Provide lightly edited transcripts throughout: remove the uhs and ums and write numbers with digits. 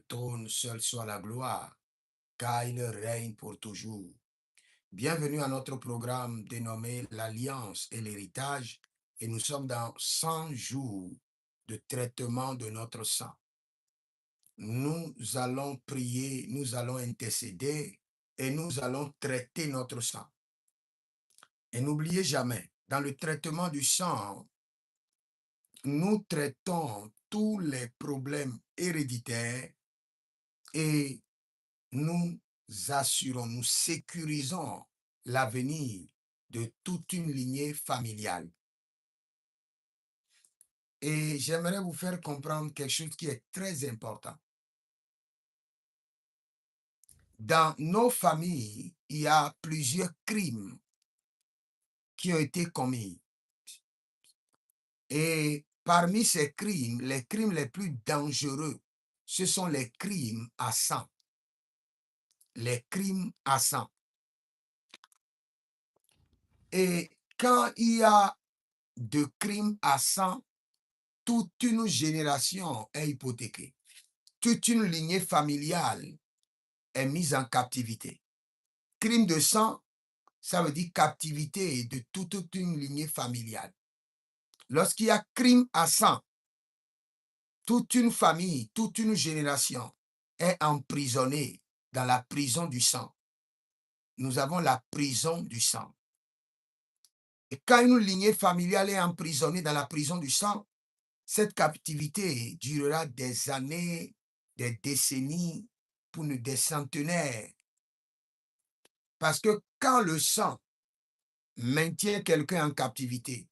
trône, seul soit la gloire, car il règne pour toujours. Bienvenue à notre programme dénommé l'Alliance et l'héritage, et nous sommes dans 100 jours de traitement de notre sang. Nous allons prier, nous allons intercéder et nous allons traiter notre sang. Et n'oubliez jamais, dans le traitement du sang, nous traitons tous les problèmes héréditaires et nous assurons, nous sécurisons l'avenir de toute une lignée familiale. Et j'aimerais vous faire comprendre quelque chose qui est très important. Dans nos familles, il y a plusieurs crimes qui ont été commis. Et parmi ces crimes, les crimes les plus dangereux, ce sont les crimes à sang. Les crimes à sang. Et quand il y a de crimes à sang, toute une génération est hypothéquée. Toute une lignée familiale est mise en captivité. Crime de sang, ça veut dire captivité de toute une lignée familiale. Lorsqu'il y a crime à sang, toute une famille, toute une génération est emprisonnée dans la prison du sang. Nous avons la prison du sang. Et quand une lignée familiale est emprisonnée dans la prison du sang, cette captivité durera des années, des décennies, pour des centenaires. Parce que quand le sang maintient quelqu'un en captivité,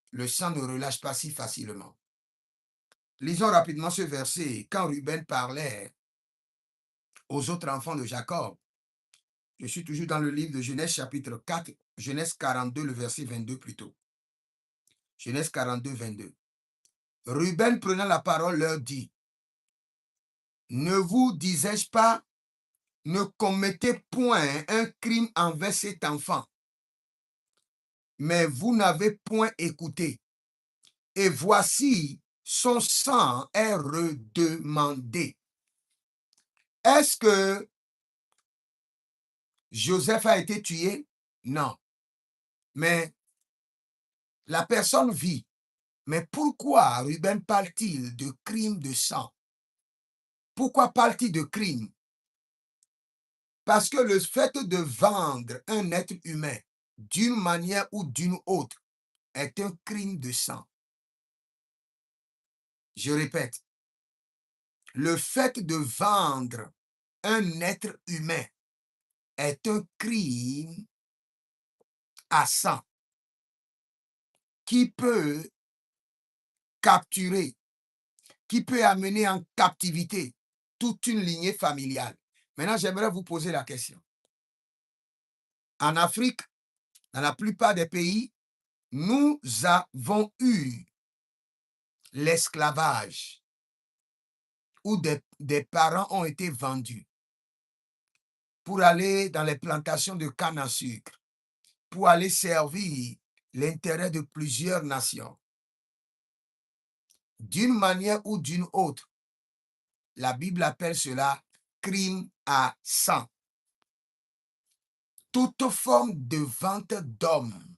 le sang ne relâche pas si facilement. Lisons rapidement ce verset. Quand Ruben parlait aux autres enfants de Jacob, je suis toujours dans le livre de Genèse chapitre 4, Genèse 42, le verset 22 plutôt. Genèse 42, 22. Ruben prenant la parole leur dit, ne vous disais-je pas, ne commettez point un crime envers cet enfant, mais vous n'avez point écouté. Et voici, son sang est redemandé. Est-ce que Joseph a été tué? Non. Mais la personne vit. Mais pourquoi Ruben parle-t-il de crime de sang? Pourquoi parle-t-il de crime? Parce que le fait de vendre un être humain d'une manière ou d'une autre est un crime de sang. Je répète, le fait de vendre un être humain est un crime à sang qui peut capturer, qui peut amener en captivité toute une lignée familiale. Maintenant, j'aimerais vous poser la question. En Afrique, dans la plupart des pays, nous avons eu l'esclavage où des parents ont été vendus pour aller dans les plantations de canne à sucre, pour aller servir l'intérêt de plusieurs nations. D'une manière ou d'une autre, la Bible appelle cela crime à sang. Toute forme de vente d'hommes,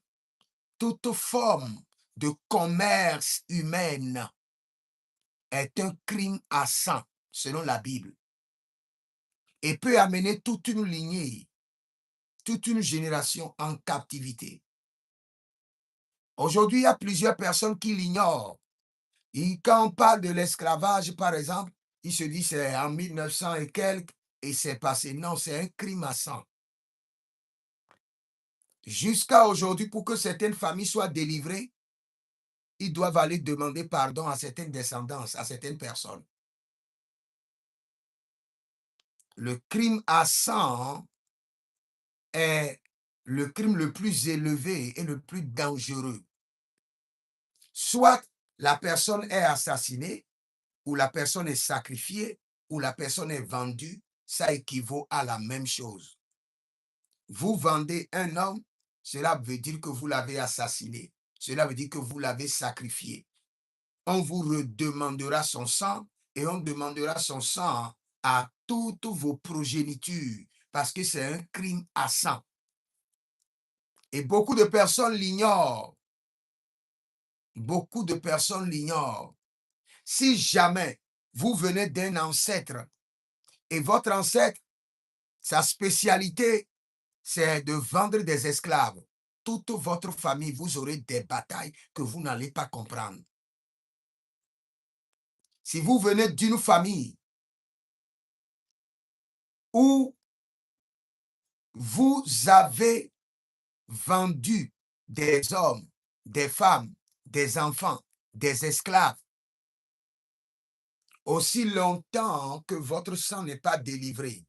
toute forme de commerce humain est un crime à sang, selon la Bible, et peut amener toute une lignée, toute une génération en captivité. Aujourd'hui, il y a plusieurs personnes qui l'ignorent. Et quand on parle de l'esclavage, par exemple, ils se disent c'est en 1900 et quelques et c'est passé. Non, c'est un crime à sang. Jusqu'à aujourd'hui, pour que certaines familles soient délivrées, ils doivent aller demander pardon à certaines descendances, à certaines personnes. Le crime à sang est le crime le plus élevé et le plus dangereux. Soit la personne est assassinée, ou la personne est sacrifiée, ou la personne est vendue, ça équivaut à la même chose. Vous vendez un homme, cela veut dire que vous l'avez assassiné. Cela veut dire que vous l'avez sacrifié. On vous redemandera son sang et on demandera son sang à toutes vos progénitures, parce que c'est un crime à sang. Et beaucoup de personnes l'ignorent. Beaucoup de personnes l'ignorent. Si jamais vous venez d'un ancêtre et votre ancêtre, sa spécialité, c'est de vendre des esclaves, toute votre famille, vous aurez des batailles que vous n'allez pas comprendre. Si vous venez d'une famille où vous avez vendu des hommes, des femmes, des enfants, des esclaves, aussi longtemps que votre sang n'est pas délivré,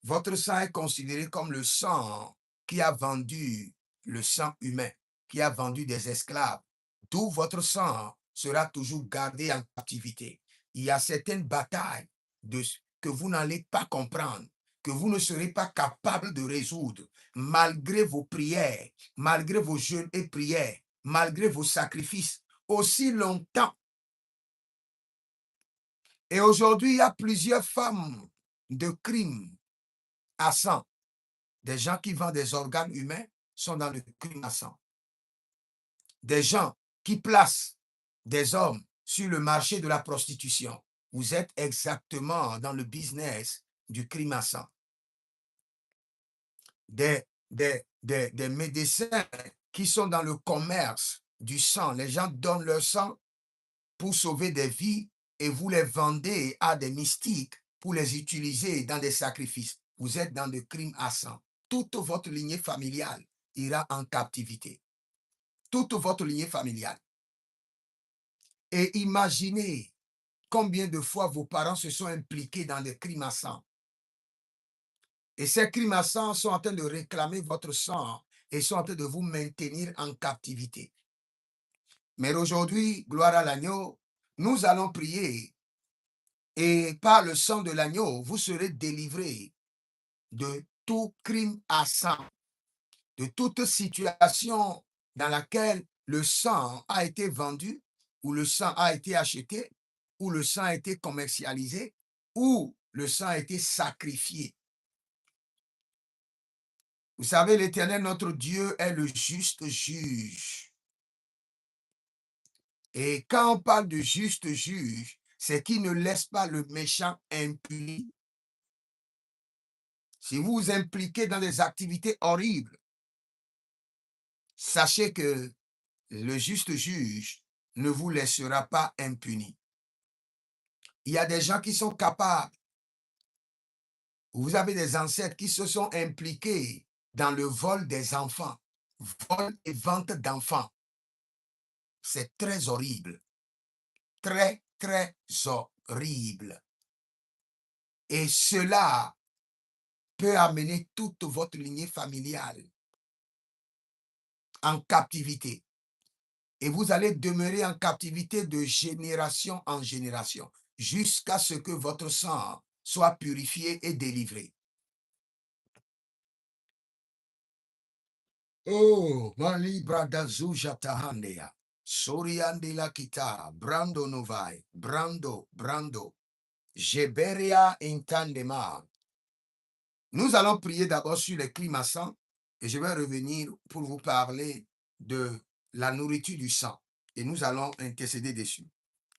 votre sang est considéré comme le sang qui a vendu le sang humain, qui a vendu des esclaves, d'où votre sang sera toujours gardé en captivité. Il y a certaines batailles que vous n'allez pas comprendre, que vous ne serez pas capable de résoudre, malgré vos prières, malgré vos jeûnes et prières, malgré vos sacrifices, aussi longtemps. Et aujourd'hui, il y a plusieurs femmes de crimes à sang. Des gens qui vendent des organes humains sont dans le crime à sang. Des gens qui placent des hommes sur le marché de la prostitution. Vous êtes exactement dans le business du crime à sang. Des médecins qui sont dans le commerce du sang. Les gens donnent leur sang pour sauver des vies et vous les vendez à des mystiques pour les utiliser dans des sacrifices. Vous êtes dans le crime à sang. Toute votre lignée familiale ira en captivité. Toute votre lignée familiale. Et imaginez combien de fois vos parents se sont impliqués dans des crimes à sang. Et ces crimes à sang sont en train de réclamer votre sang et sont en train de vous maintenir en captivité. Mais aujourd'hui, gloire à l'agneau, nous allons prier et par le sang de l'agneau, vous serez délivrés de tout crime à sang, de toute situation dans laquelle le sang a été vendu, ou le sang a été acheté, ou le sang a été commercialisé, ou le sang a été sacrifié. Vous savez, l'Éternel, notre Dieu, est le juste juge. Et quand on parle de juste juge, c'est qu'il ne laisse pas le méchant impuni. Si vous vous impliquez dans des activités horribles, sachez que le juste juge ne vous laissera pas impuni. Il y a des gens qui sont capables. Vous avez des ancêtres qui se sont impliqués dans le vol des enfants, vol et vente d'enfants. C'est très horrible. Très, très horrible. Et cela peut amener toute votre lignée familiale en captivité. Et vous allez demeurer en captivité de génération en génération, jusqu'à ce que votre sang soit purifié et délivré. Oh, Mali Bradazu Jatahandea, Soriandela Kita, Brando Novai, Brando, Jeberia Intandema. Nous allons prier d'abord sur les climats sang et je vais revenir pour vous parler de la nourriture du sang et nous allons intercéder dessus.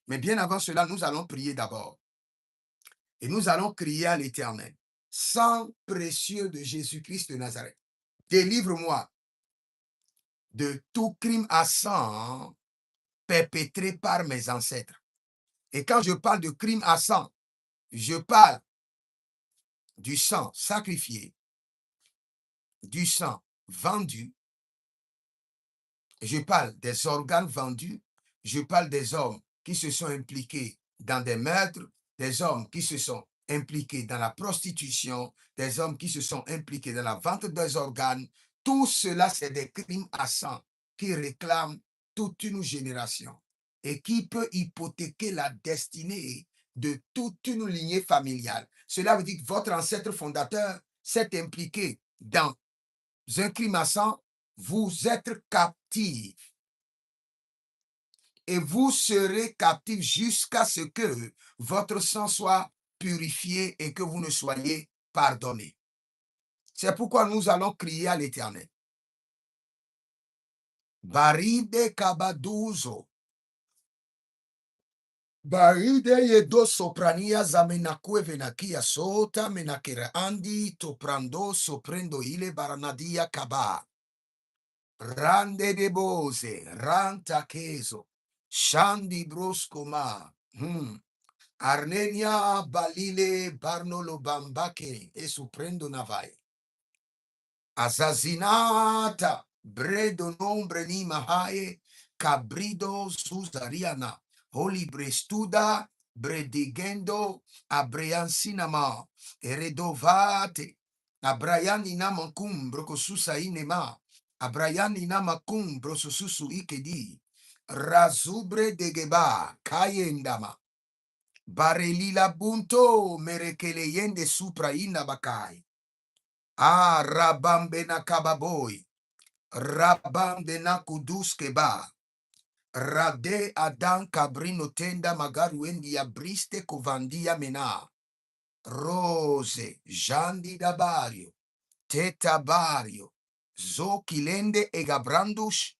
Mais bien avant cela, nous allons prier d'abord et nous allons crier à l'Éternel. Sang précieux de Jésus-Christ de Nazareth, délivre-moi de tout crime à sang perpétré par mes ancêtres. Et quand je parle de crime à sang, je parle du sang sacrifié, du sang vendu, je parle des organes vendus, je parle des hommes qui se sont impliqués dans des meurtres, des hommes qui se sont impliqués dans la prostitution, des hommes qui se sont impliqués dans la vente des organes. Tout cela, c'est des crimes à sang qui réclament toute une génération et qui peut hypothéquer la destinée de toute une lignée familiale. Cela veut dire que votre ancêtre fondateur s'est impliqué dans un crime à sang, vous êtes captifs. Et vous serez captifs jusqu'à ce que votre sang soit purifiés et que vous ne soyez pardonnés. C'est pourquoi nous allons crier à l'Éternel. Baride kabaduzo. Baride yedo soprania zamenakue venakia sota menakera andi toprando soprendo ile baranadia kaba. Rande de bose, ranta keso, shandi broscoma, Arnenia balile barnolo bambake e suprendo navai. Azazinata, bredo nombre ni mahae, cabrido susariana, holy brestuda, bredigendo, abreansinama, eredovate, abrayani namakum, brocosusa inema, abrayani namakum, brososusu ikedi, razubre de geba, kayendama, barelila bunto, merekeleyende supra inabakai. Ah, rabambe na kababoy, rabambe na kuduske ba, rade adan kabrino tenda magaruendi ya briste kovandia mena, rose, jandi da bario, teta bario, zo kilende e gabrandus,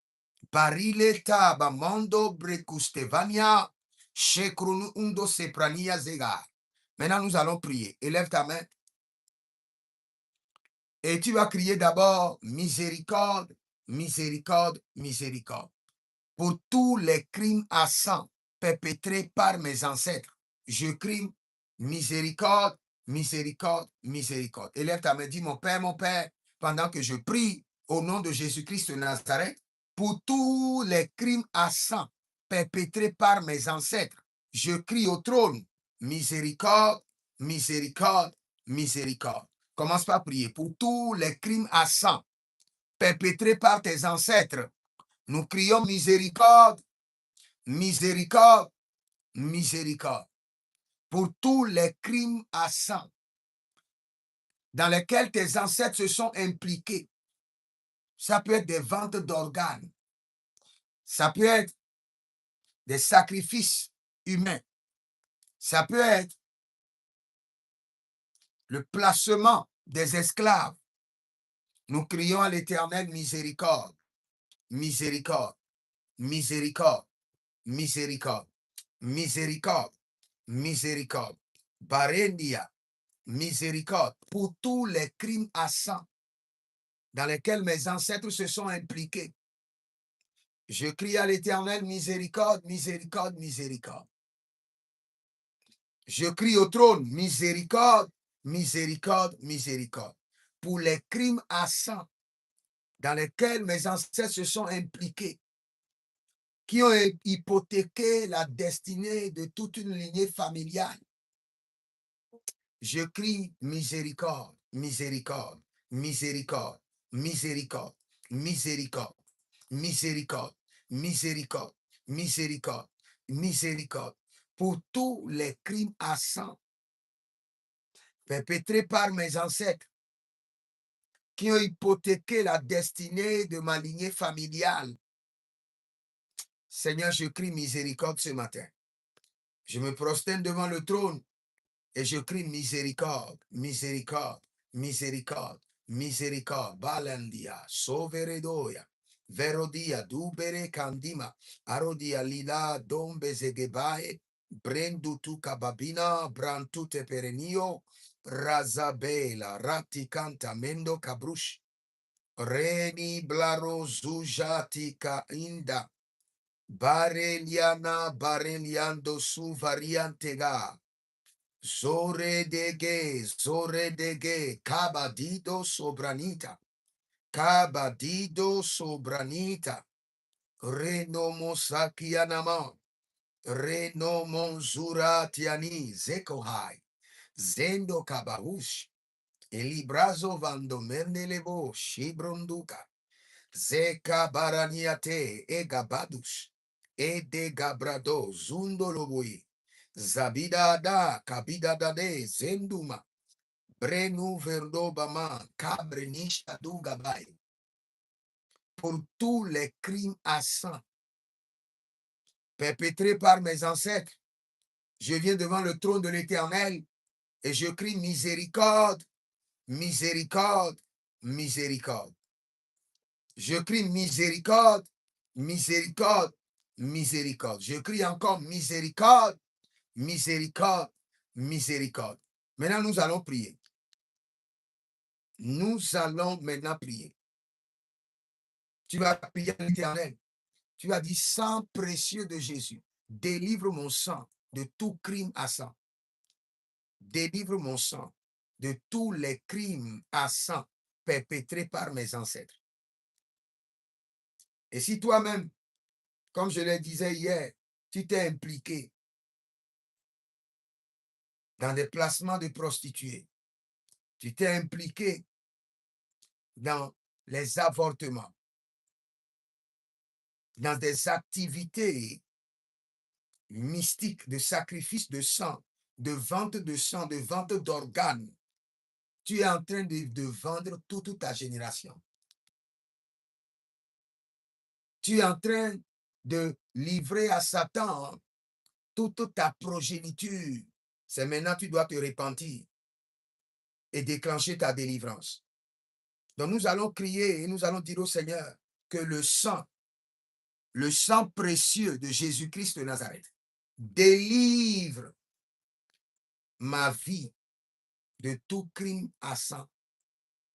barile taba mondo brecustevania, shekrunu undo seprania zega. Maintenant nous allons prier. Élève ta main. Et tu vas crier d'abord miséricorde, miséricorde, miséricorde. Pour tous les crimes à sang perpétrés par mes ancêtres, je crie miséricorde, miséricorde, miséricorde. Élève ta main, dis mon Père, pendant que je prie au nom de Jésus-Christ de Nazareth, pour tous les crimes à sang perpétrés par mes ancêtres, je crie au trône miséricorde, miséricorde, miséricorde. Commence par prier pour tous les crimes à sang perpétrés par tes ancêtres. Nous crions miséricorde, miséricorde, miséricorde. Pour tous les crimes à sang dans lesquels tes ancêtres se sont impliqués. Ça peut être des ventes d'organes. Ça peut être des sacrifices humains. Ça peut être le placement des esclaves. Nous crions à l'Éternel miséricorde, miséricorde, miséricorde, miséricorde, miséricorde, miséricorde. Barendia, miséricorde pour tous les crimes à sang dans lesquels mes ancêtres se sont impliqués. Je crie à l'Éternel miséricorde, miséricorde, miséricorde. Je crie au trône miséricorde, miséricorde, miséricorde. Pour les crimes à sang dans lesquels mes ancêtres se sont impliqués, qui ont hypothéqué la destinée de toute une lignée familiale. Je crie miséricorde, miséricorde, miséricorde, miséricorde, miséricorde, miséricorde, miséricorde, miséricorde, miséricorde, pour tous les crimes à sang perpétrés par mes ancêtres qui ont hypothéqué la destinée de ma lignée familiale. Seigneur, je crie miséricorde ce matin. Je me prosterne devant le trône et je crie miséricorde, miséricorde, miséricorde, miséricorde. Balandia, soveredoya, verodia, dubere candima, arodia lila, dombe zegebae, brendu tu kababina, brantute perenio, razabela, raticanta, mendo cabrush, reni blaro zujatica inda, bareliana, bareliando su variantega, zore dege, cabadido sobranita, reno mosakianama, reno monzuratiani, zekohai, zendo kabahush, elibrazo vandomenelevo, shibronduka, zeka baraniate, egabadus, ede gabrado, zundolobui, zabida da, kabida dade, zenduma, brenu verdobama, kabrenisha dugabai. Pour tous les crimes à sang perpétrés par mes ancêtres, je viens devant le trône de l'Éternel Et je crie miséricorde, miséricorde, miséricorde. Je crie miséricorde, miséricorde, miséricorde. Je crie encore miséricorde, miséricorde, miséricorde. Maintenant, nous allons prier. Nous allons maintenant prier. Tu vas prier à l'Éternel. Tu vas dire, sang précieux de Jésus, délivre mon sang de tout crime à sang. Délivre mon sang de tous les crimes à sang perpétrés par mes ancêtres. Et si toi-même, comme je le disais hier, tu t'es impliqué dans des placements de prostituées, tu t'es impliqué dans les avortements, dans des activités mystiques de sacrifice de sang, de vente de sang, de vente d'organes, tu es en train de vendre toute ta génération. Tu es en train de livrer à Satan toute ta progéniture. C'est maintenant que tu dois te repentir et déclencher ta délivrance. Donc nous allons crier et nous allons dire au Seigneur que le sang précieux de Jésus-Christ de Nazareth, délivre ma vie de tout crime à sang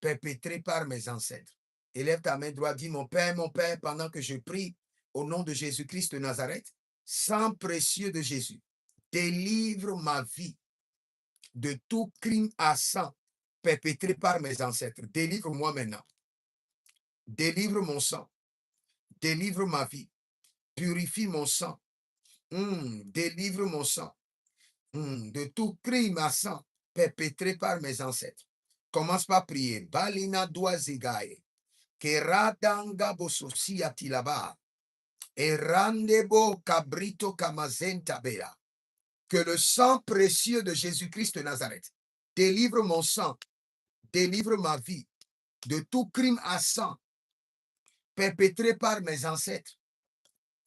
perpétré par mes ancêtres. Élève ta main droite, dis mon Père, pendant que je prie au nom de Jésus-Christ de Nazareth, sang précieux de Jésus, délivre ma vie de tout crime à sang perpétré par mes ancêtres. Délivre-moi maintenant. Délivre mon sang. Délivre ma vie. Purifie mon sang. Délivre mon sang de tout crime à sang perpétré par mes ancêtres. Commence par prier. Balina doazigaye. Keradanga bososia tilaba. Erandebo cabrito kamazenta bea. Que le sang précieux de Jésus-Christ de Nazareth délivre mon sang, délivre ma vie de tout crime à sang perpétré par mes ancêtres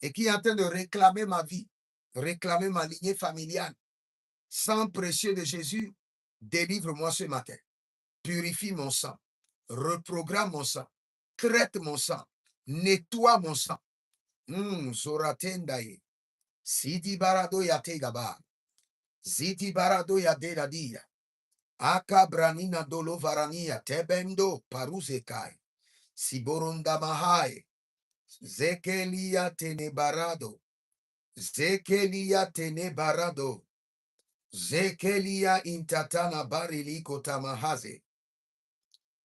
et qui est en train de réclamer ma vie, réclamer ma lignée familiale. Sang précieux de Jésus, délivre-moi ce matin. Purifie mon sang, reprogramme mon sang, traite mon sang, nettoie mon sang. Zoratendaye. Sidi barado yate gaba. Ziti barado yade la dia. Aka branina dolo varania tebendo paruzekai. Siboronda mahai. Zekelia tenebarado. Zekelia tenebarado. Zekelia intatana bariliko tamahaze.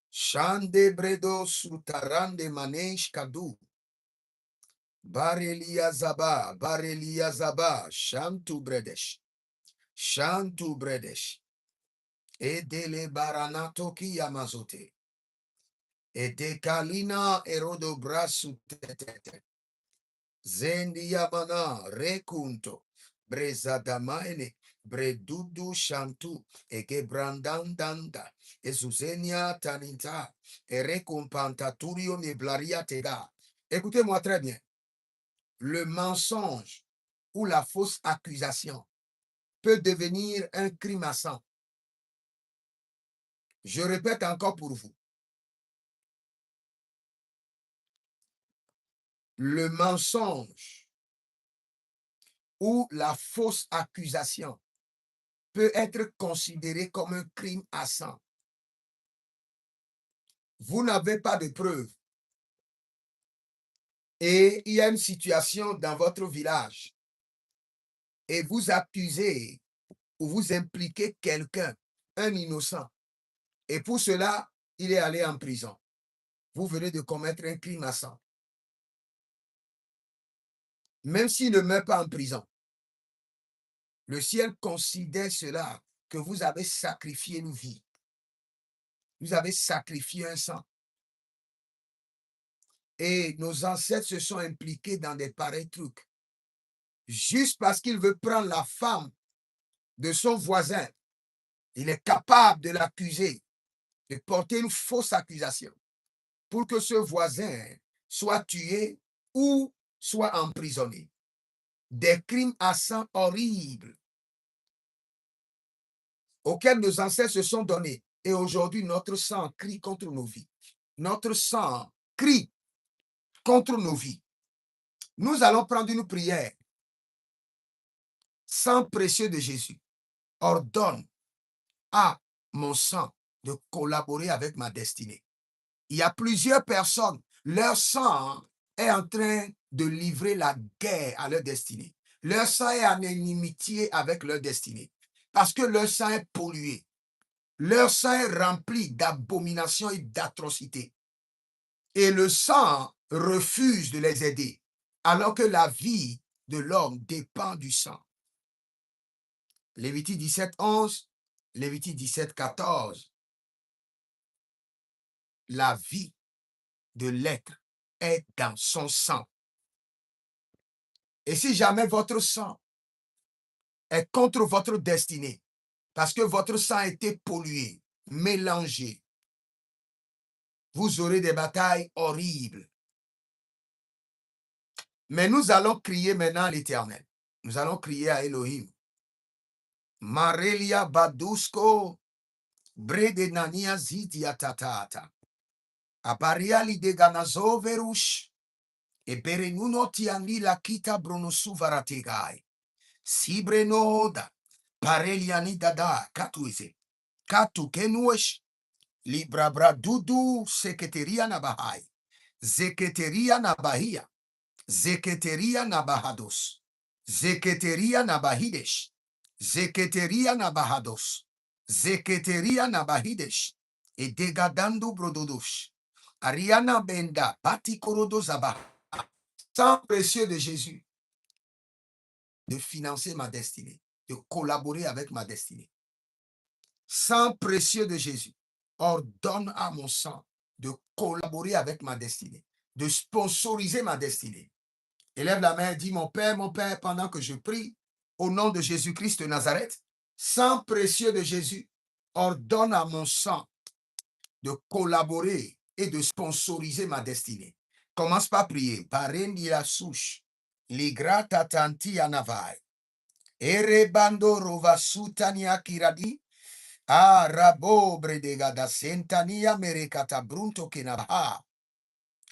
Shande bredo sutarande manesh kadu. Barelia zaba, shantu bredesh. Shantu bredesh. Edele baranato ki yamazote. Edekalina erodo brasu tetete. Zendi yamana rekunto. Brezadamaene. Bredudu shantu. Ege brandandanda. Ezuzenia taninta. Erekompantaturio neblaria tega. Écoutez-moi très bien. Le mensonge ou la fausse accusation peut devenir un crime à sang. Je répète encore pour vous. Le mensonge ou la fausse accusation peut être considéré comme un crime à sang. Vous n'avez pas de preuves et il y a une situation dans votre village et vous accusez ou vous impliquez quelqu'un, un innocent, et pour cela, il est allé en prison. Vous venez de commettre un crime à sang. Même s'il ne meurt pas en prison, le ciel considère cela que vous avez sacrifié une vie. Vous avez sacrifié un sang. Et nos ancêtres se sont impliqués dans des pareils trucs. Juste parce qu'il veut prendre la femme de son voisin, il est capable de l'accuser, de porter une fausse accusation pour que ce voisin soit tué ou soit emprisonné. Des crimes à sang horribles. auquel nos ancêtres se sont donnés. Et aujourd'hui, notre sang crie contre nos vies. Notre sang crie contre nos vies. Nous allons prendre une prière. Sang précieux de Jésus, ordonne à mon sang de collaborer avec ma destinée. Il y a plusieurs personnes, leur sang est en train de livrer la guerre à leur destinée. Leur sang est en inimitié avec leur destinée parce que leur sang est pollué. Leur sang est rempli d'abominations et d'atrocités. Et le sang refuse de les aider, alors que la vie de l'homme dépend du sang. Lévitique 17, 11, Lévitique 17, 14. La vie de l'être est dans son sang. Et si jamais votre sang est contre votre destinée, parce que votre sang a été pollué, mélangé, vous aurez des batailles horribles. Mais nous allons crier maintenant à l'Éternel. Nous allons crier à Elohim. Marelia Badusko, Bredenania Zidia Tatata, Abariali de Ganazo Verush, e Berenuno Tiani la Kita Brunusu Varategai, Sibrenoda, Pareliani Dada, Katuize, Katu Kenuesh, Librabra Dudu, Seketeria Nabahai, Zeketeria Nabahia, Zeketeria Nabahados, Zeketeria Nabahidesh, Zeketeria Nabahados, Zeketeria Nabahidesh, et Degadando Brododosh, Ariana Benda, Pati Korodo Zabah, sang précieux de Jésus, de financer ma destinée, de collaborer avec ma destinée. Sang précieux de Jésus, ordonne à mon sang de collaborer avec ma destinée, de sponsoriser ma destinée. Élève la main, dis mon Père, pendant que je prie, au nom de Jésus-Christ de Nazareth, sang précieux de Jésus, ordonne à mon sang de collaborer et de sponsoriser ma destinée. Commence par prier. Parendi la souche, ligrata tanti anavai, erebando rovasutania kiradi, rabo bredegada sentania merekata brunto kenabaha,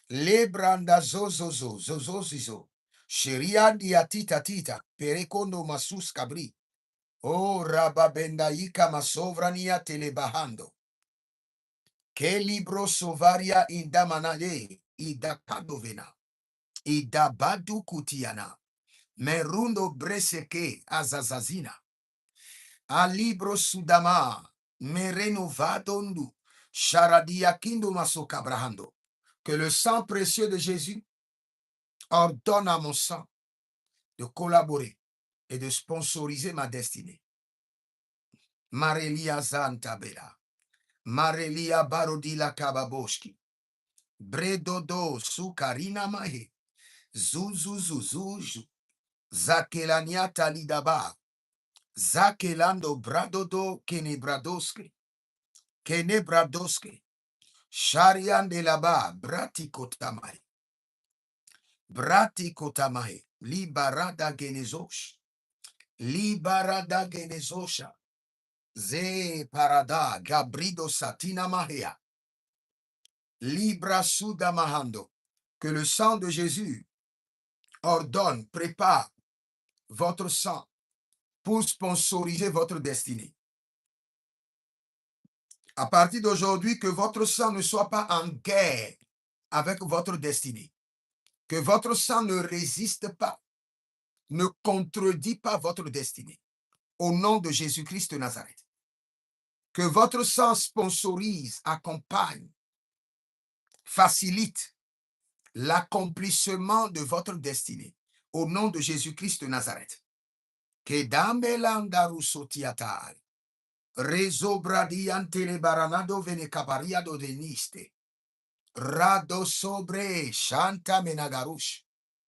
lebranda zozozo, zozozizo, sheriandi atita tita, perekondo masus kabri, o rababenda ika masovrania telebahando. Che libro sovaria indamanade, idakadovena, idabadu kutiana, merundo breseke azazazina, a libro sudama, merenovadondu, charadia kindo masokabrahando. Que le sang précieux de Jésus ordonne à mon sang de collaborer et de sponsoriser ma destinée. Marelia Zantabela. Marelia Barodila Kababoshki, Bredodo Sukarina Mahe, Zuzuzuzuzu, Zakelaniata Lidaba, Zakelando Bradodo Kenebradoske, Kenebradoske, Sharian de Laba, Bratikotamai, Bratikotamai, Libarada Genezosh, Libarada Genezosha, Ze Parada, Gabrido Satina Mahea, Libra Sudamahando, que le sang de Jésus ordonne, prépare votre sang pour sponsoriser votre destinée. À partir d'aujourd'hui, que votre sang ne soit pas en guerre avec votre destinée. Que votre sang ne résiste pas, ne contredit pas votre destinée. Au nom de Jésus-Christ de Nazareth. Que votre sang sponsorise, accompagne, facilite l'accomplissement de votre destinée. Au nom de Jésus-Christ de Nazareth. Que dambelandaru sotiatai. Rezo bradiante le baranado vene capariado de niste. Rado sobre shanta menagarush.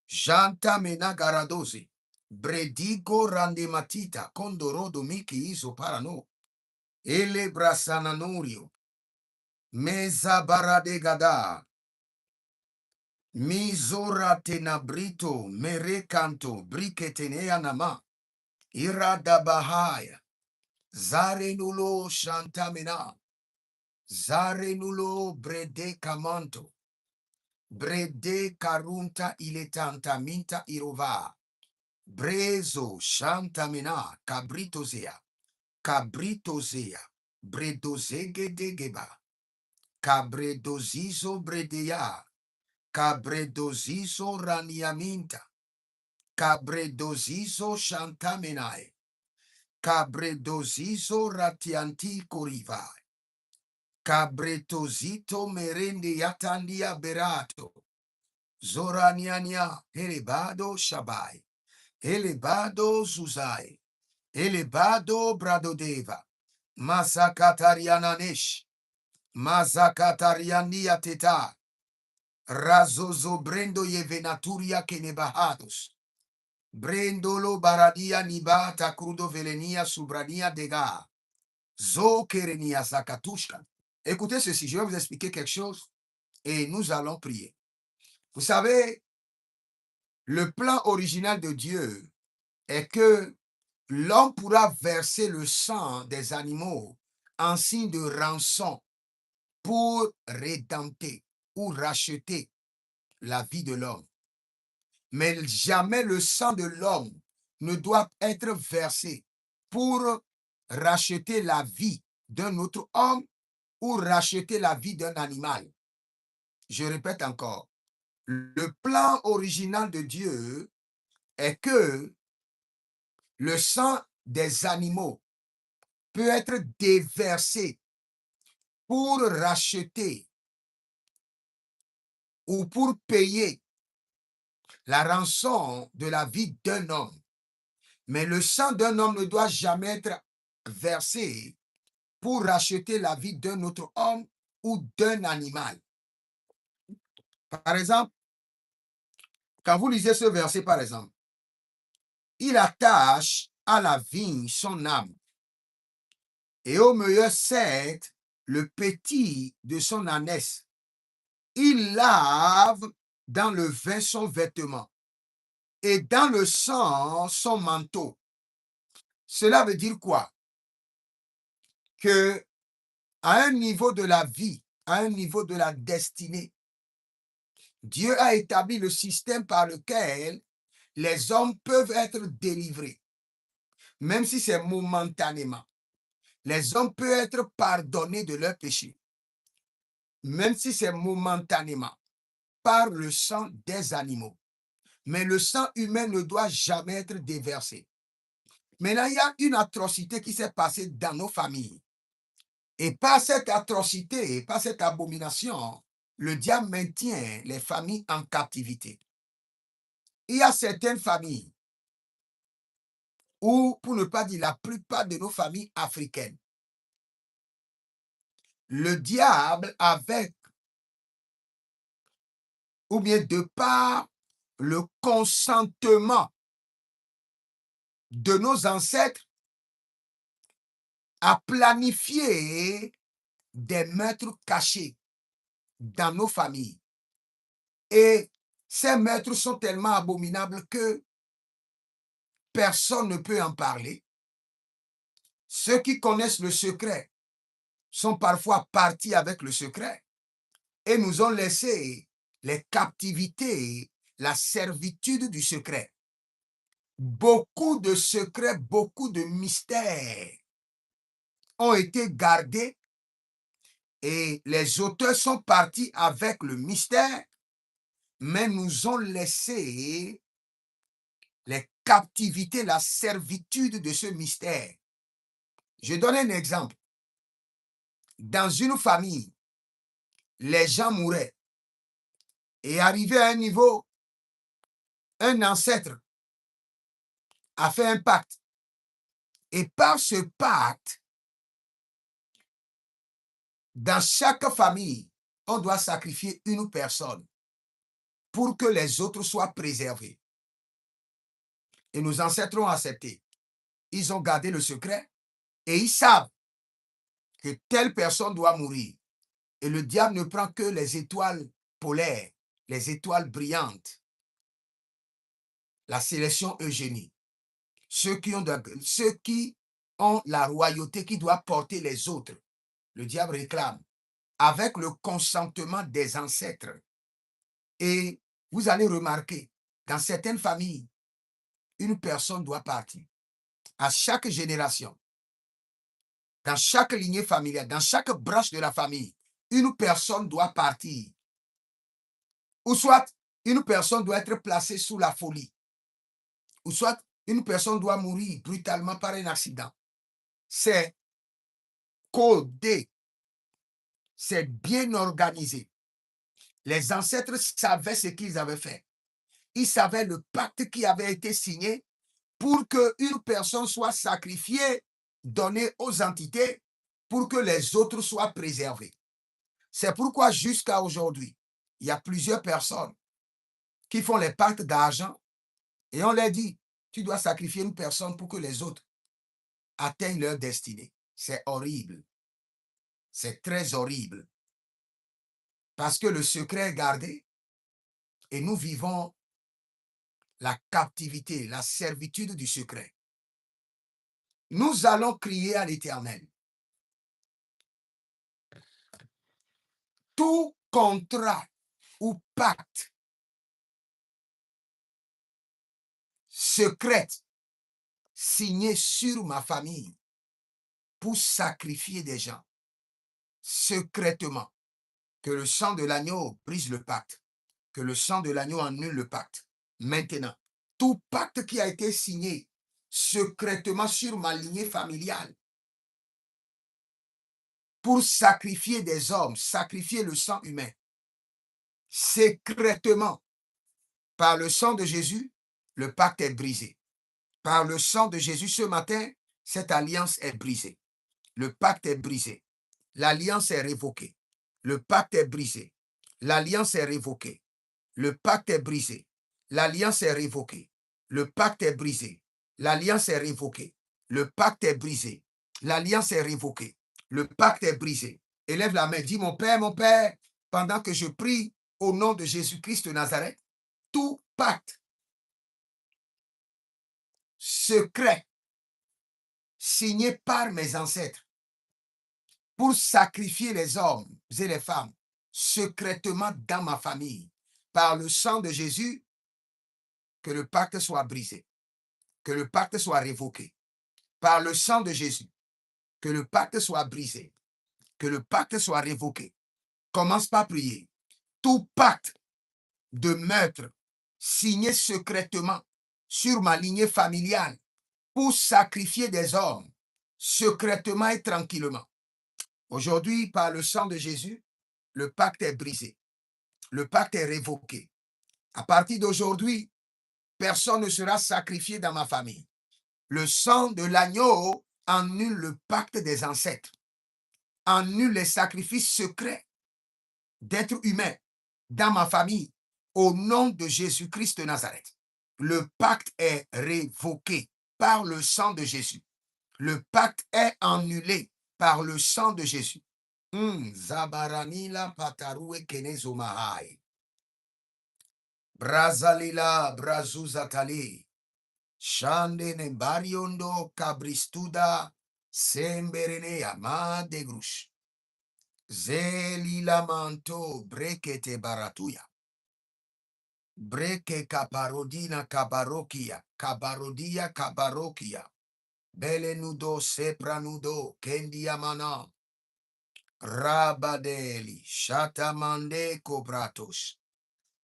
Janta menagaradoze. Bredigo randematita condorodo miki iso parano. Ele brasananorio. Meza baradegada. Mizora tenabrito merekanto briketenea nama. Irada bahaya. Zarenulo Shantamena. Zarenulo Brede Kamanto. Brede Karunta Iletanta Minta Irova. Brezo Shantamena Cabritozea. Cabritozea. Bredozegedegeba. Cabredozizo Bredea. Cabredozizo Raniaminta. Cabredozizo Shantamenae. Cabredozizo Ratianti Corivai. Cabretozito Merende Yatandia Berato. Zoraniania Elebado Shabai. Elebado Zuzai. Elebado Bradodeva. Masakatariananesh. Mazakatariania Teta. Razozo Brendo Yevenaturia Kenebahados. Brendolo Baradia Nibata Crudo Velenia Subrania Dega. Zo Kerenia Zakatushka. Écoutez ceci, je vais vous expliquer quelque chose et nous allons prier. Vous savez, le plan original de Dieu est que l'homme pourra verser le sang des animaux en signe de rançon pour rédempter ou racheter la vie de l'homme. Mais jamais le sang de l'homme ne doit être versé pour racheter la vie d'un autre homme ou racheter la vie d'un animal. Je répète encore, le plan original de Dieu est que le sang des animaux peut être déversé pour racheter ou pour payer la rançon de la vie d'un homme. Mais le sang d'un homme ne doit jamais être versé pour racheter la vie d'un autre homme ou d'un animal. Par exemple, quand vous lisez ce verset, par exemple, il attache à la vigne son âme et au meilleur cèdre le petit de son ânesse. Il lave dans le vin son vêtement et dans le sang son manteau. Cela veut dire quoi? Que à un niveau de la vie, à un niveau de la destinée, Dieu a établi le système par lequel les hommes peuvent être délivrés, même si c'est momentanément. Les hommes peuvent être pardonnés de leurs péchés, même si c'est momentanément, par le sang des animaux. Mais le sang humain ne doit jamais être déversé. Maintenant, il y a une atrocité qui s'est passée dans nos familles. Et par cette atrocité, par cette abomination, le diable maintient les familles en captivité. Il y a certaines familles ou, pour ne pas dire la plupart de nos familles africaines, le diable, avec ou bien de par le consentement de nos ancêtres, a planifié des meurtres cachés dans nos familles. Et ces meurtres sont tellement abominables que personne ne peut en parler. Ceux qui connaissent le secret sont parfois partis avec le secret et nous ont laissé les captivités, la servitude du secret. Beaucoup de secrets, beaucoup de mystères ont été gardés et les auteurs sont partis avec le mystère, mais nous ont laissé les captivités, la servitude de ce mystère. Je donne un exemple. Dans une famille, les gens mouraient et arrivé à un niveau, un ancêtre a fait un pacte. Et par ce pacte, dans chaque famille, on doit sacrifier une personne pour que les autres soient préservés. Et nos ancêtres ont accepté. Ils ont gardé le secret et ils savent que telle personne doit mourir. Et le diable ne prend que les étoiles polaires, les étoiles brillantes. La sélection eugénie. Ceux qui ont la royauté qui doit porter les autres. Le diable réclame avec le consentement des ancêtres. Et vous allez remarquer, dans certaines familles, une personne doit partir. À chaque génération, dans chaque lignée familiale, dans chaque branche de la famille, une personne doit partir. Ou soit une personne doit être placée sous la folie. Ou soit une personne doit mourir brutalement par un accident. C'est codé. C'est bien organisé. Les ancêtres savaient ce qu'ils avaient fait. Ils savaient le pacte qui avait été signé pour qu'une personne soit sacrifiée, donnée aux entités, pour que les autres soient préservés. C'est pourquoi jusqu'à aujourd'hui, il y a plusieurs personnes qui font les pactes d'argent et on leur dit, tu dois sacrifier une personne pour que les autres atteignent leur destinée. C'est horrible. C'est très horrible. Parce que le secret est gardé et nous vivons la captivité, la servitude du secret. Nous allons crier à l'Éternel. Tout contrat ou pacte secret signé sur ma famille pour sacrifier des gens secrètement, que le sang de l'agneau brise le pacte, que le sang de l'agneau annule le pacte. Maintenant, tout pacte qui a été signé secrètement sur ma lignée familiale pour sacrifier des hommes, sacrifier le sang humain, secrètement, par le sang de Jésus, le pacte est brisé. Par le sang de Jésus ce matin, cette alliance est brisée. Le pacte est brisé. L'alliance est révoquée. Le pacte est brisé. L'alliance est révoquée. Le pacte est brisé. L'alliance est révoquée. Le pacte est brisé. L'alliance est révoquée. Le pacte est brisé. L'alliance est révoquée. Le pacte est brisé. Élève la main, dis mon Père, pendant que je prie au nom de Jésus-Christ de Nazareth, tout pacte secret signé par mes ancêtres pour sacrifier les hommes et les femmes secrètement dans ma famille, par le sang de Jésus, que le pacte soit brisé, que le pacte soit révoqué. Par le sang de Jésus, que le pacte soit brisé, que le pacte soit révoqué. Commence par prier. Tout pacte de meurtre signé secrètement sur ma lignée familiale pour sacrifier des hommes secrètement et tranquillement. Aujourd'hui, par le sang de Jésus, le pacte est brisé. Le pacte est révoqué. À partir d'aujourd'hui, personne ne sera sacrifié dans ma famille. Le sang de l'agneau annule le pacte des ancêtres, annule les sacrifices secrets d'êtres humains dans ma famille au nom de Jésus-Christ de Nazareth. Le pacte est révoqué par le sang de Jésus. Le pacte est annulé par le sang de Jésus. Zabaranila patarue kenezomahai. Brazalila brazuzatali. Shande ne bariondo cabristuda semberene amade grush. Zelila manto brekete baratuya. Breke kaparodina kabarokia. Kabarodia kabarokia. Belenudo sepranudo kendiamana. Rabadeli shatamande kobratos.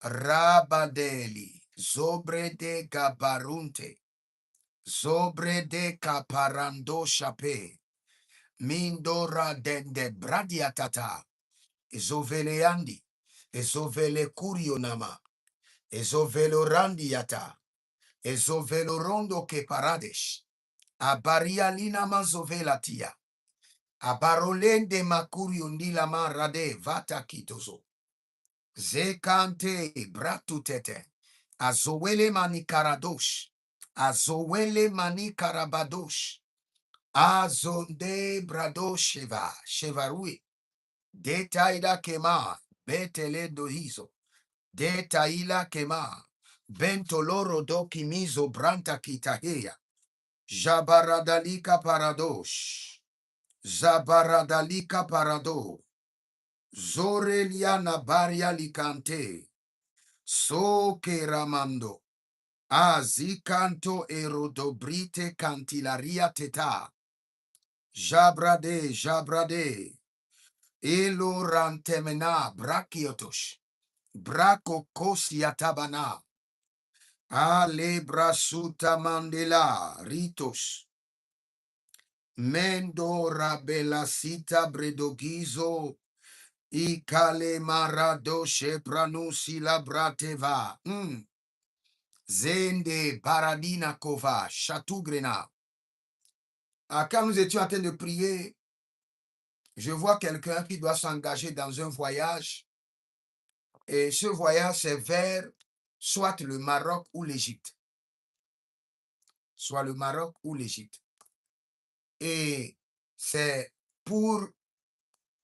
Rabadeli zobre de gabarunte. Zobre de caparando chape. Mindora dende bradiatata. Ezoveleandi. Ezovele curionama. Ezovelo randiata. Ezovelo rondo que parades. Abaria lina mazovelatia. Abarolende macuriundila marade vata kitozo. Zekante bratutete. Azowele manikaradosh. Azowele manikarabadosh. Azonde brado sheva. Chevarui. Detaila kema. Betele dohizo. Detaila kema. Bentoloro dokimizo branta kitahea. Jabaradalika paradosh. Zabaradalika parado. Zoreliana baria likante. Soke ramando. Azikanto erodobrite cantilaria teta. Jabrade, jabrade. Elo rantemena brakiotosh. Brako kosiatabana. Ale brasuta mandela ritos. Mendo rabela sita bredogizo. Ikale marado shepranusi la brateva. Zende baradina kova. Chatugrena. Quand nous étions en train de prier, je vois quelqu'un qui doit s'engager dans un voyage. Et ce voyage, c'est vers soit le Maroc ou l'Égypte. Soit le Maroc ou l'Égypte. Et c'est pour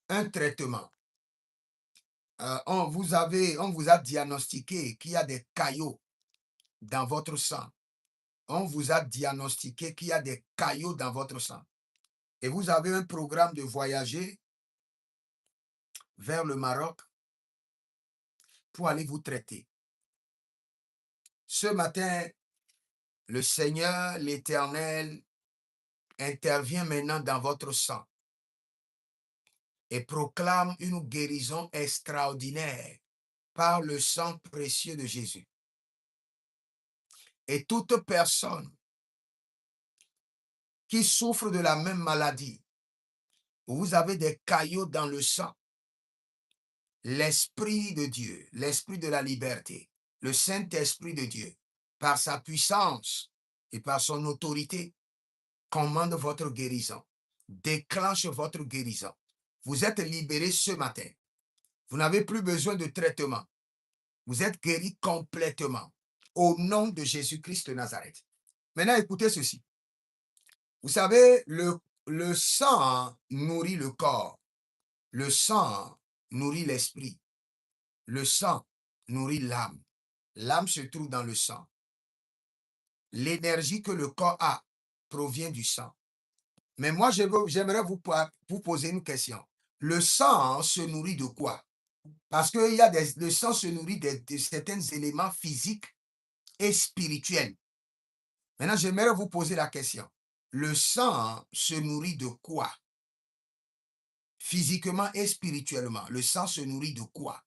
un traitement. On vous a diagnostiqué qu'il y a des caillots dans votre sang. On vous a diagnostiqué qu'il y a des caillots dans votre sang. Et vous avez un programme de voyager vers le Maroc pour aller vous traiter. Ce matin, le Seigneur, l'Éternel, intervient maintenant dans votre sang et proclame une guérison extraordinaire par le sang précieux de Jésus. Et toute personne qui souffre de la même maladie, vous avez des caillots dans le sang, l'Esprit de Dieu, l'Esprit de la liberté, le Saint-Esprit de Dieu, par sa puissance et par son autorité, commande votre guérison, déclenche votre guérison. Vous êtes libéré ce matin. Vous n'avez plus besoin de traitement. Vous êtes guéri complètement au nom de Jésus-Christ de Nazareth. Maintenant, écoutez ceci. Vous savez, le sang nourrit le corps. Le sang nourrit l'esprit. Le sang nourrit l'âme. L'âme se trouve dans le sang. L'énergie que le corps a provient du sang. Mais moi, j'aimerais vous poser une question. Le sang se nourrit de quoi? Parce que le sang se nourrit de certains éléments physiques et spirituels. Maintenant, j'aimerais vous poser la question. Le sang se nourrit de quoi? Physiquement et spirituellement, le sang se nourrit de quoi?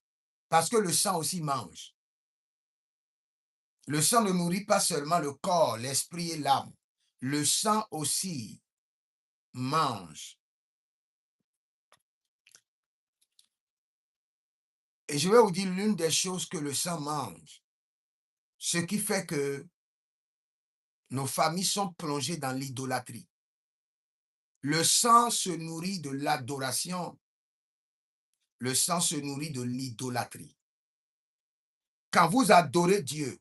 Parce que le sang aussi mange. Le sang ne nourrit pas seulement le corps, l'esprit et l'âme. Le sang aussi mange. Et je vais vous dire l'une des choses que le sang mange. Ce qui fait que nos familles sont plongées dans l'idolâtrie. Le sang se nourrit de l'adoration. Le sang se nourrit de l'idolâtrie. Quand vous adorez Dieu,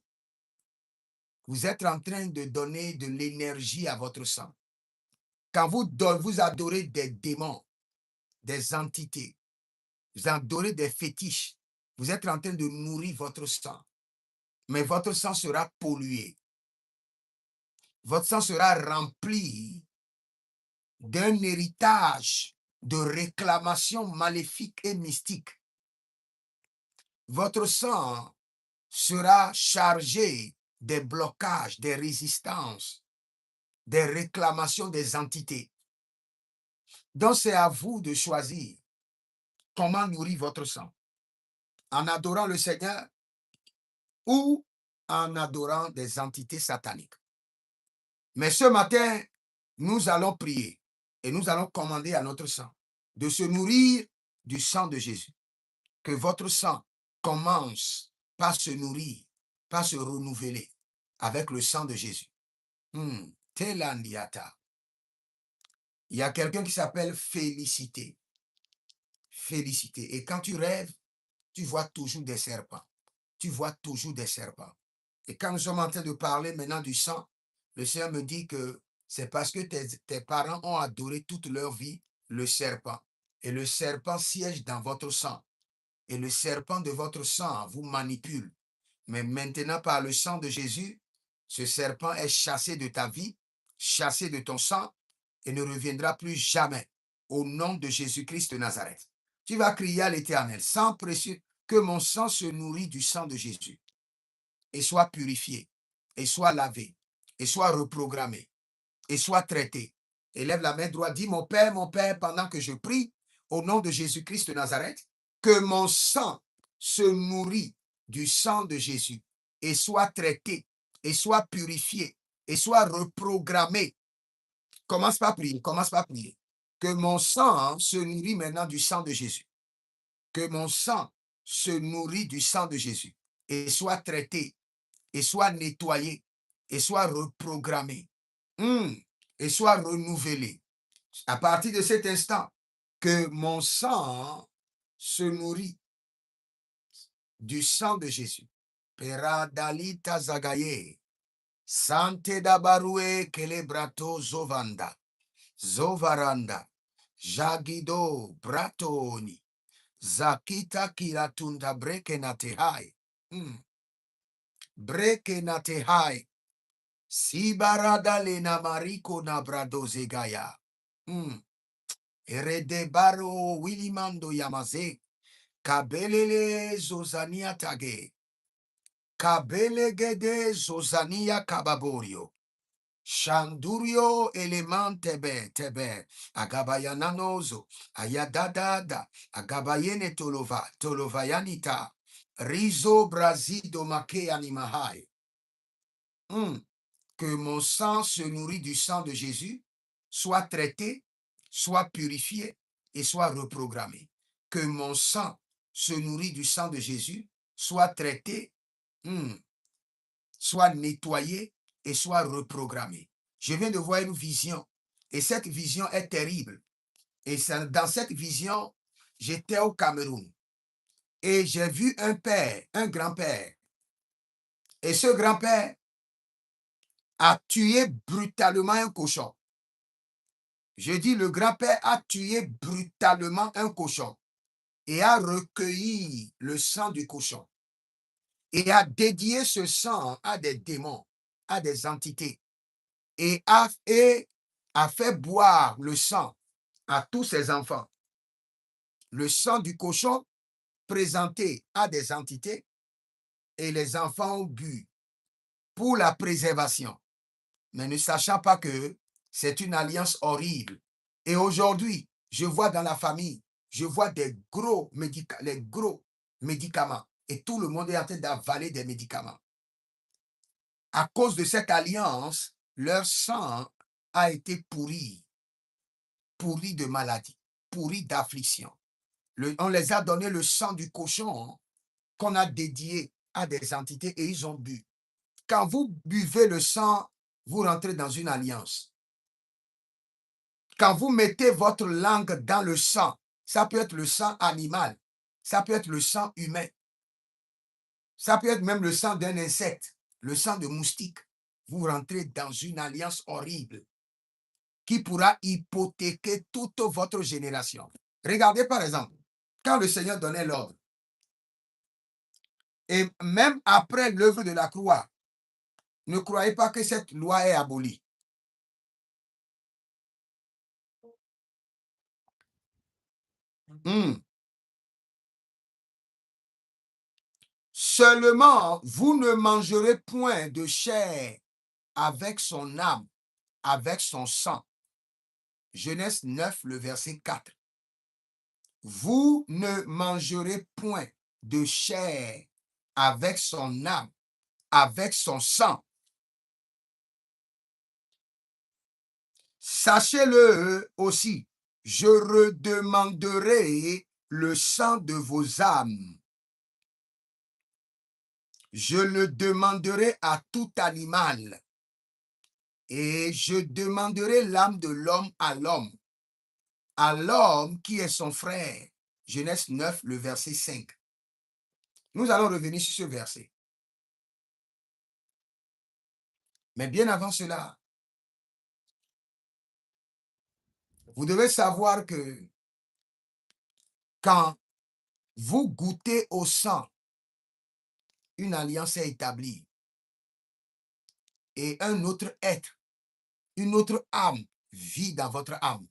vous êtes en train de donner de l'énergie à votre sang. Quand vous adorez des démons, des entités, vous adorez des fétiches, vous êtes en train de nourrir votre sang. Mais votre sang sera pollué. Votre sang sera rempli d'un héritage de réclamations maléfiques et mystiques. Votre sang sera chargé des blocages, des résistances, des réclamations des entités. Donc, c'est à vous de choisir comment nourrir votre sang. En adorant le Seigneur ou en adorant des entités sataniques. Mais ce matin, nous allons prier et nous allons commander à notre sang de se nourrir du sang de Jésus. Que votre sang commence par se nourrir, par se renouveler avec le sang de Jésus. Telandiata. Il y a quelqu'un qui s'appelle Félicité. Félicité. Et quand tu rêves, tu vois toujours des serpents. Tu vois toujours des serpents. Et quand nous sommes en train de parler maintenant du sang, le Seigneur me dit que c'est parce que tes parents ont adoré toute leur vie le serpent. Et le serpent siège dans votre sang. Et le serpent de votre sang vous manipule. Mais maintenant, par le sang de Jésus, ce serpent est chassé de ta vie chassé de ton sang et ne reviendra plus jamais. Au nom de Jésus-Christ de Nazareth. Tu vas crier à l'Éternel, sang précieux, que mon sang se nourrit du sang de Jésus et soit purifié, et soit lavé, et soit reprogrammé, et soit traité. Élève la main droite, dis mon Père, pendant que je prie, au nom de Jésus-Christ de Nazareth, que mon sang se nourrit du sang de Jésus et soit traité, et soit purifié, et soit reprogrammé. Commence par prier, commence par prier. Que mon sang se nourrit maintenant du sang de Jésus. Que mon sang se nourrit du sang de Jésus et soit traité, et soit nettoyé, et soit reprogrammé, et soit renouvelé. À partir de cet instant, que mon sang se nourrit du sang de Jésus. Peradalita zagaye, sante dabarue kelebrato zovanda, zovaranda, jagido bratoni, zakita kiratunda breke natehai, breke natehai, sibarada lena mariko na brado zegaya, eredebaro wilimando yamaze, kabelele zozania tage, kabelegede zozania kababorio, Shandurio tebe, agabayananozo, ayadadada, agabayene tolovayanita, rizo brazido make animahai. Que mon sang se nourrit du sang de Jésus, soit traité, soit purifié et soit reprogrammé. Que mon sang se nourrit du sang de Jésus, soit traité, soit nettoyé et soit reprogrammé. Je viens de voir une vision et cette vision est terrible. Et dans cette vision, j'étais au Cameroun et j'ai vu un père, un grand-père. Et ce grand-père a tué brutalement un cochon. Je dis, le grand-père a tué brutalement un cochon et a recueilli le sang du cochon et a dédié ce sang à des démons, à des entités et a fait boire le sang à tous ses enfants. Le sang du cochon présenté à des entités et les enfants ont bu pour la préservation, mais ne sachant pas que c'est une alliance horrible. Et aujourd'hui, je vois dans la famille, je vois les gros médicaments et tout le monde est en train d'avaler des médicaments. À cause de cette alliance, leur sang a été pourri de maladie, pourri d'affliction. On les a donné le sang du cochon qu'on a dédié à des entités et ils ont bu. Quand vous buvez le sang, vous rentrez dans une alliance. Quand vous mettez votre langue dans le sang, ça peut être le sang animal, ça peut être le sang humain, ça peut être même le sang d'un insecte, le sang de moustique. Vous rentrez dans une alliance horrible qui pourra hypothéquer toute votre génération. Regardez par exemple, quand le Seigneur donnait l'ordre, et même après l'œuvre de la croix, ne croyez pas que cette loi est abolie. Seulement, vous ne mangerez point de chair avec son âme, avec son sang. Genèse 9, le verset 4. Vous ne mangerez point de chair avec son âme, avec son sang. Sachez-le aussi, je redemanderai le sang de vos âmes. Je le demanderai à tout animal. Et je demanderai l'âme de l'homme à l'homme qui est son frère. Genèse 9, le verset 5. Nous allons revenir sur ce verset. Mais bien avant cela, vous devez savoir que quand vous goûtez au sang, une alliance est établie. Et un autre être une autre âme vit dans votre âme.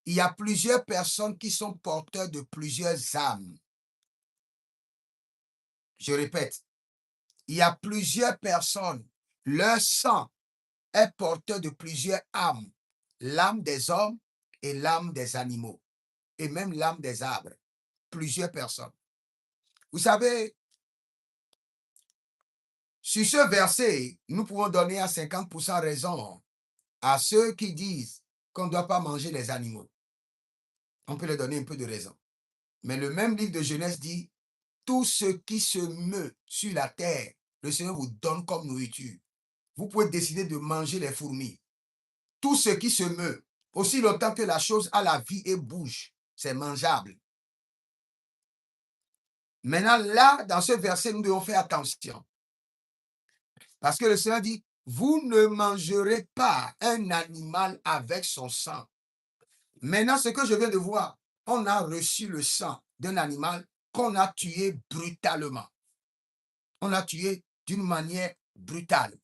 Il y a plusieurs personnes qui sont porteurs de plusieurs âmes. Je répète, il y a plusieurs personnes, leur sang est porteur de plusieurs âmes. L'âme des hommes et l'âme des animaux, et même l'âme des arbres. Plusieurs personnes. Vous savez, sur ce verset, nous pouvons donner à 50% raison à ceux qui disent qu'on ne doit pas manger les animaux. On peut leur donner un peu de raison. Mais le même livre de Genèse dit, tout ce qui se meut sur la terre, le Seigneur vous donne comme nourriture. Vous pouvez décider de manger les fourmis. Tout ce qui se meut, aussi longtemps que la chose a la vie et bouge, c'est mangeable. Maintenant, là, dans ce verset, nous devons faire attention. Parce que le Seigneur dit, vous ne mangerez pas un animal avec son sang. Maintenant, ce que je viens de voir, on a reçu le sang d'un animal qu'on a tué brutalement. On l'a tué d'une manière brutale.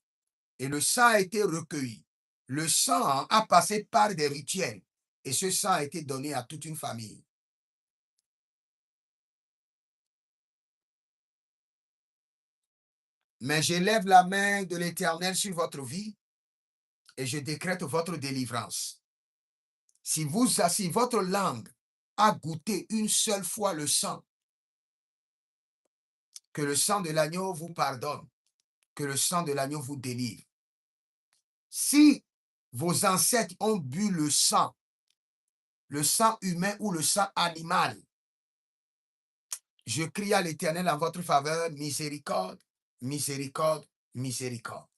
Et le sang a été recueilli. Le sang a passé par des rituels. Et ce sang a été donné à toute une famille. Mais j'élève la main de l'Éternel sur votre vie et je décrète votre délivrance. Si votre langue a goûté une seule fois le sang, que le sang de l'agneau vous pardonne, que le sang de l'agneau vous délivre. Si vos ancêtres ont bu le sang humain ou le sang animal, je crie à l'Éternel en votre faveur, miséricorde, miséricorde, miséricorde.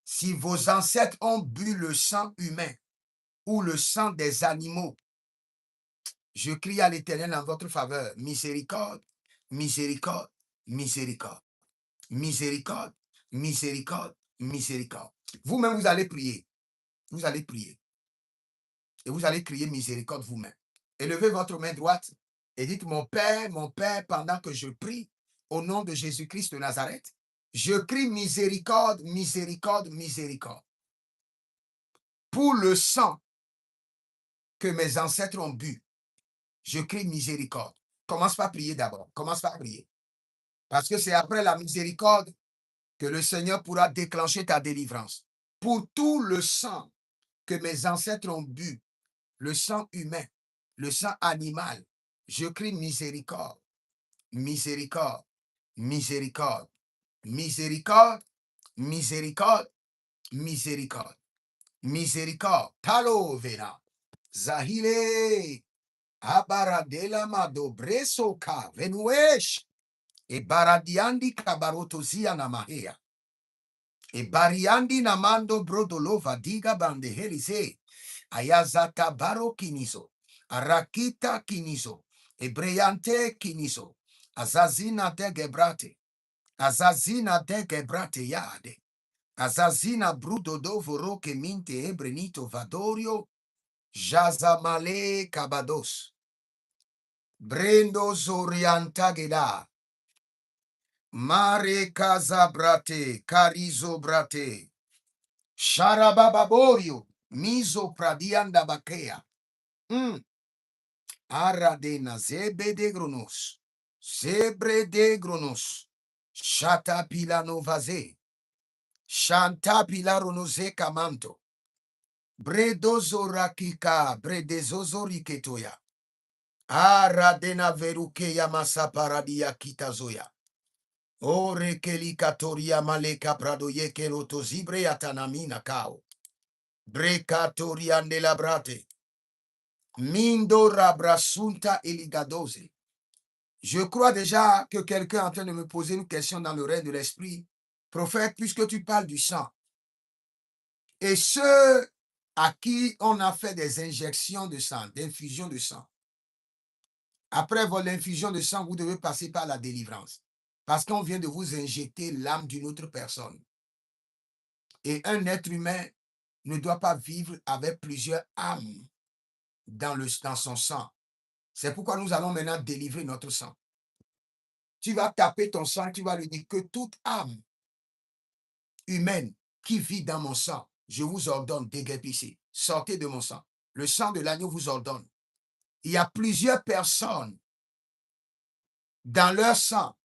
Si vos ancêtres ont bu le sang humain ou le sang des animaux, je crie à l'Éternel en votre faveur, miséricorde, miséricorde, miséricorde, miséricorde, miséricorde, miséricorde. Vous-même, vous allez prier. Vous allez prier. Et vous allez crier miséricorde vous-même. Élevez votre main droite et dites, mon Père, pendant que je prie, au nom de Jésus-Christ de Nazareth, je crie miséricorde, miséricorde, miséricorde. Pour le sang que mes ancêtres ont bu, je crie miséricorde. Commence par prier d'abord. Commence par prier. Parce que c'est après la miséricorde que le Seigneur pourra déclencher ta délivrance. Pour tout le sang que mes ancêtres ont bu, le sang humain, le sang animal, je crie miséricorde, miséricorde, miséricorde, miséricorde, miséricorde, miséricorde, miséricorde. Talo vena. Zahile. Abaradela madobreso ka venuesh. E baradiandi kabarotozia na mahea. E bariandi namando brodolova diga bande helise. Ayazata baro kiniso. Arakita kiniso. Ebreyante kiniso. Azazina de gebrate. Azazina de gebrate yade. Azazina brudo dovoro ke minte ebrenito vadorio. Jazamale kabados. Brendo zoriantageda. Mare kazabrate. Karizo brate. Sharabababorio. Mizo pradianda bakea. Aradena zebe de gronos. Zebre de gronos. Shata pilano vaze. Shanta pilaronoze kamanto. Bredozo rakika. Bredezozo riketoya. Aradena verukeya masaparadia kitazoya. Ore kelikatoria maleka pradoye keloto zibre atanamina kao. Brekatoria nelabrate. Mindo rabrasunta eligadose. Je crois déjà que quelqu'un est en train de me poser une question dans le règne de l'esprit. Prophète, puisque tu parles du sang, et ceux à qui on a fait des injections de sang, d'infusion de sang, après l'infusion de sang, vous devez passer par la délivrance. Parce qu'on vient de vous injecter l'âme d'une autre personne. Et un être humain ne doit pas vivre avec plusieurs âmes dans son sang. C'est pourquoi nous allons maintenant délivrer notre sang. Tu vas taper ton sang, tu vas lui dire que toute âme humaine qui vit dans mon sang, je vous ordonne, déguerpissez, sortez de mon sang. Le sang de l'agneau vous ordonne. Il y a plusieurs personnes dans leur sang.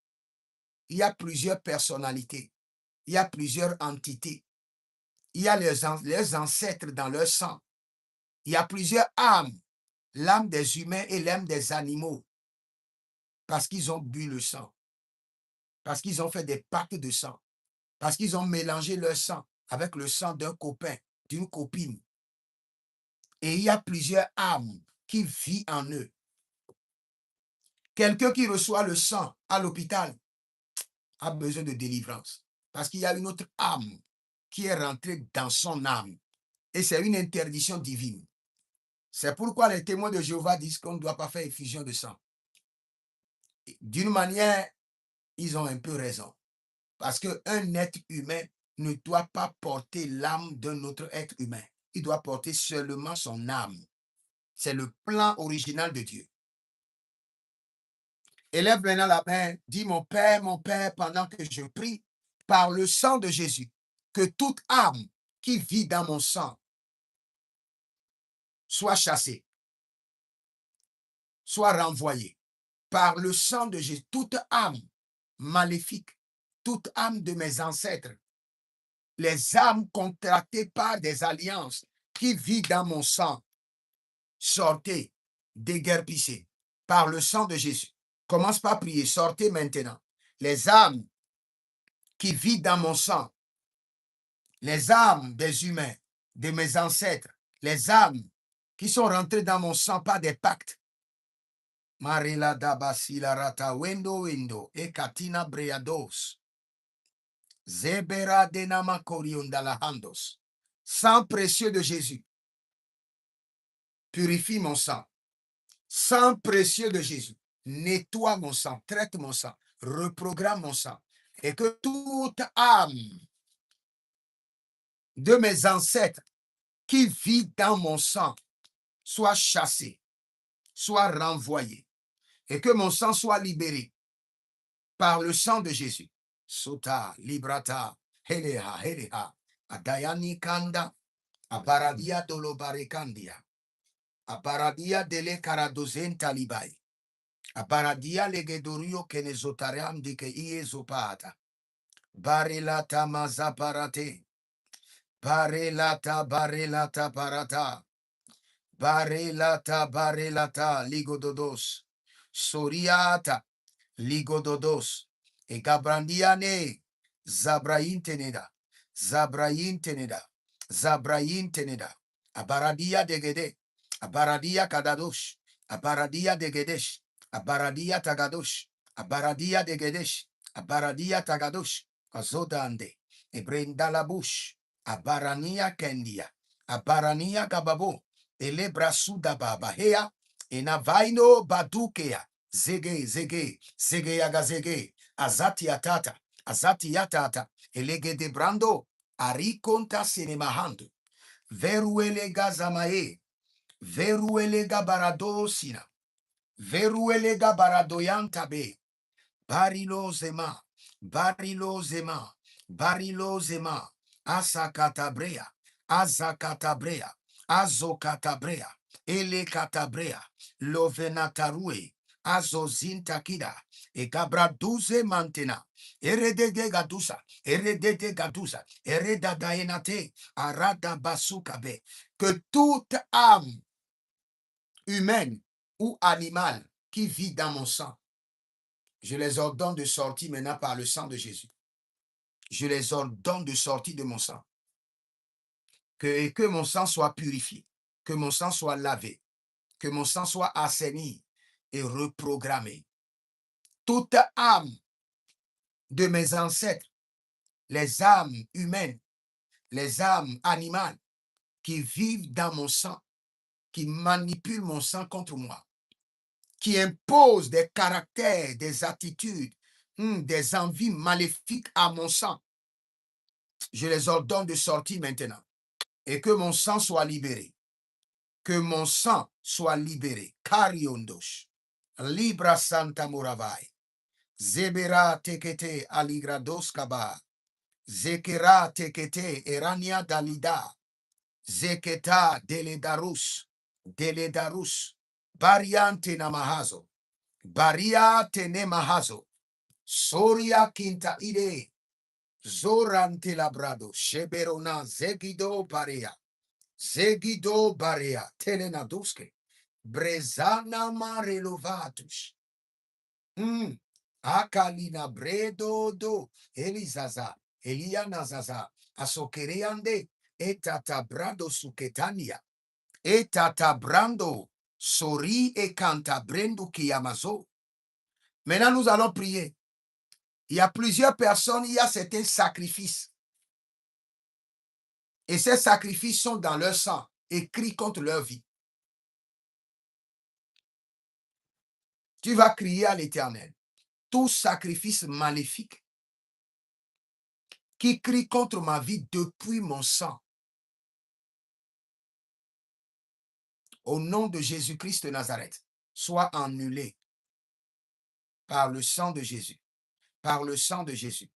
Il y a plusieurs personnalités. Il y a plusieurs entités. Il y a les ancêtres dans leur sang. Il y a plusieurs âmes. L'âme des humains et l'âme des animaux. Parce qu'ils ont bu le sang. Parce qu'ils ont fait des pactes de sang. Parce qu'ils ont mélangé leur sang avec le sang d'un copain, d'une copine. Et il y a plusieurs âmes qui vivent en eux. Quelqu'un qui reçoit le sang à l'hôpital a besoin de délivrance. Parce qu'il y a une autre âme qui est rentrée dans son âme. Et c'est une interdiction divine. C'est pourquoi les témoins de Jéhovah disent qu'on ne doit pas faire effusion de sang. D'une manière, ils ont un peu raison. Parce qu'un être humain ne doit pas porter l'âme d'un autre être humain. Il doit porter seulement son âme. C'est le plan original de Dieu. Élève maintenant la main, dis mon Père, pendant que je prie, par le sang de Jésus, que toute âme qui vit dans mon sang soit chassée, soit renvoyée. Par le sang de Jésus, toute âme maléfique, toute âme de mes ancêtres, les âmes contractées par des alliances qui vivent dans mon sang, sortez, déguerpissez, par le sang de Jésus. Commence par prier, sortez maintenant. Les âmes qui vivent dans mon sang, les âmes des humains, de mes ancêtres, les âmes qui sont rentrées dans mon sang par des pactes. Marila dabasila rata wendo e katina breados. Zebera denama koriondalahandos. Sang précieux de Jésus, purifie mon sang. Sang précieux de Jésus, nettoie mon sang, traite mon sang, reprogramme mon sang. Et que toute âme de mes ancêtres qui vit dans mon sang soit chassée, soit renvoyée. Et que mon sang soit libéré par le sang de Jésus. Sota, librata, heleha, heleha, adayani kanda, abaradia dolobarekandia, abaradia dele karadozen talibai, abaradia legedorio kenezotariam dike iezopata, barelata mazaparate, barelata barata, barelata ligododos, soriata, ligododos, e gabrandiane, zabrain teneda, abaradia degede, abaradia kadadosh, abaradia degedesh, abaradia tagadosh, abaradia degedesh, abaradia tagadosh, azodande, e brenda la bush, abarania kendia, abarania gababo, elebra sudababa hea, enavaino badukea, zege yagazege, azati yatata, elege de brando, arikonta sinemahando, veruele gazamae, veruele gabaradosina, veruele gabaradoyantabe, barilo zema, azakatabrea, azokatabrea, elekatabrea, lovenatarue, azozintakida, egabraduze mantena, eredede gadusa, eredadaenate, arada basukabe, que toute âme humaine ou animale qui vit dans mon sang, je les ordonne de sortir maintenant par le sang de Jésus. Je les ordonne de sortir de mon sang. Que mon sang soit purifié, que mon sang soit lavé, que mon sang soit assaini et reprogrammé. Toute âme de mes ancêtres, les âmes humaines, les âmes animales qui vivent dans mon sang, qui manipulent mon sang contre moi, qui imposent des caractères, des attitudes, des envies maléfiques à mon sang, je les ordonne de sortir maintenant et que mon sang soit libéré. Que mon sang soit libéré. Kariondosh. Libra Santa Moravai. Zebera tekete aligrados kaba. Zekera tekete erania dalida. Zeketa deledarus. Bariante namahazo. Baria tenemahazo. Soria quinta ide. Zorante labrado. Sheberona zegido barea. Zegido barea. Telenaduske. Brezana marelovatus. Akalina bredo do. Elizaza. Eliana zaza. Asokereande. Etata brado suketania. Etata brando. Sori e canta brendo kiamazo. Maintenant, nous allons prier. Il y a plusieurs personnes, il y a certains sacrifices. Et ces sacrifices sont dans leur sang, écrits contre leur vie. Tu vas crier à l'Éternel. Tout sacrifice maléfique qui crie contre ma vie depuis mon sang, au nom de Jésus-Christ de Nazareth, soit annulé par le sang de Jésus, par le sang de Jésus,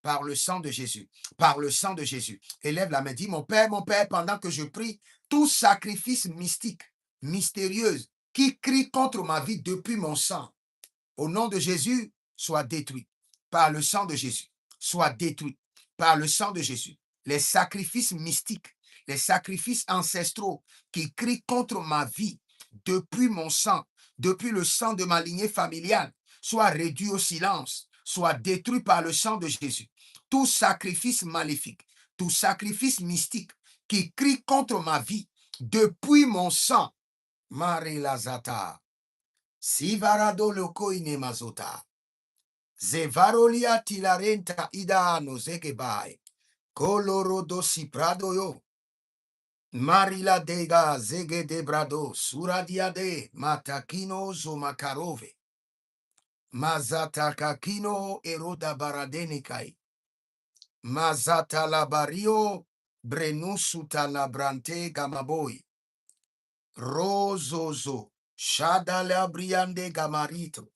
par le sang de Jésus, par le sang de Jésus. Élève la main, dis mon Père, pendant que je prie, tout sacrifice mystique, mystérieuse, qui crie contre ma vie depuis mon sang, au nom de Jésus, soit détruit par le sang de Jésus, soit détruit par le sang de Jésus. Les sacrifices mystiques, les sacrifices ancestraux qui crient contre ma vie depuis mon sang, depuis le sang de ma lignée familiale, soient réduits au silence, soient détruits par le sang de Jésus. Tout sacrifice maléfique, tout sacrifice mystique qui crie contre ma vie depuis mon sang, Marie Lazata. Sivarado loko inemazota. Zevarolia tilarenta ida no zegebai. Colorodo si prado yo. Marila dega zege de brado. Suradia de matakino zomakarove. Mazata kakino eroda baradenekai. Mazata labario brenusuta labrante gamaboi. Rozozo. Shada labriande gamarito.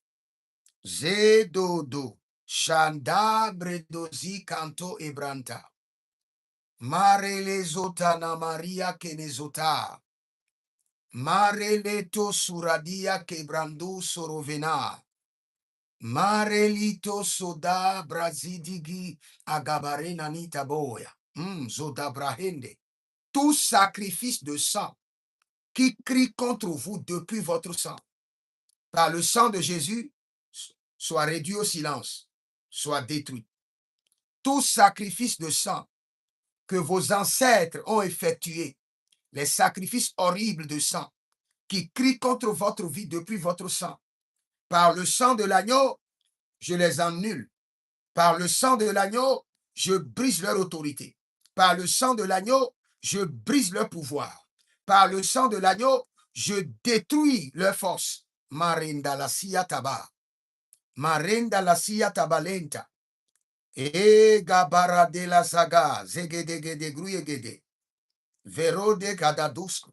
Zedodo, Shanda bredozi canto ebranta. Mare lezota na Maria kenezota. Mare leto suradia quebrandu sorovena. Mare lito soda brazidigi agabarena nita boya. Zoda brahende. Tout sacrifice de sang qui crie contre vous depuis votre sang, par le sang de Jésus, soit réduit au silence, soit détruit. Tout sacrifice de sang que vos ancêtres ont effectué, les sacrifices horribles de sang qui crient contre votre vie depuis votre sang, par le sang de l'agneau, je les annule. Par le sang de l'agneau, je brise leur autorité. Par le sang de l'agneau, je brise leur pouvoir. Par le sang de l'agneau, je détruis leur force. Marinda la sia taba. Marinda la sia tabalenta. E gabara de la saga. Zegedegede gruyegede. Verode gadadusk.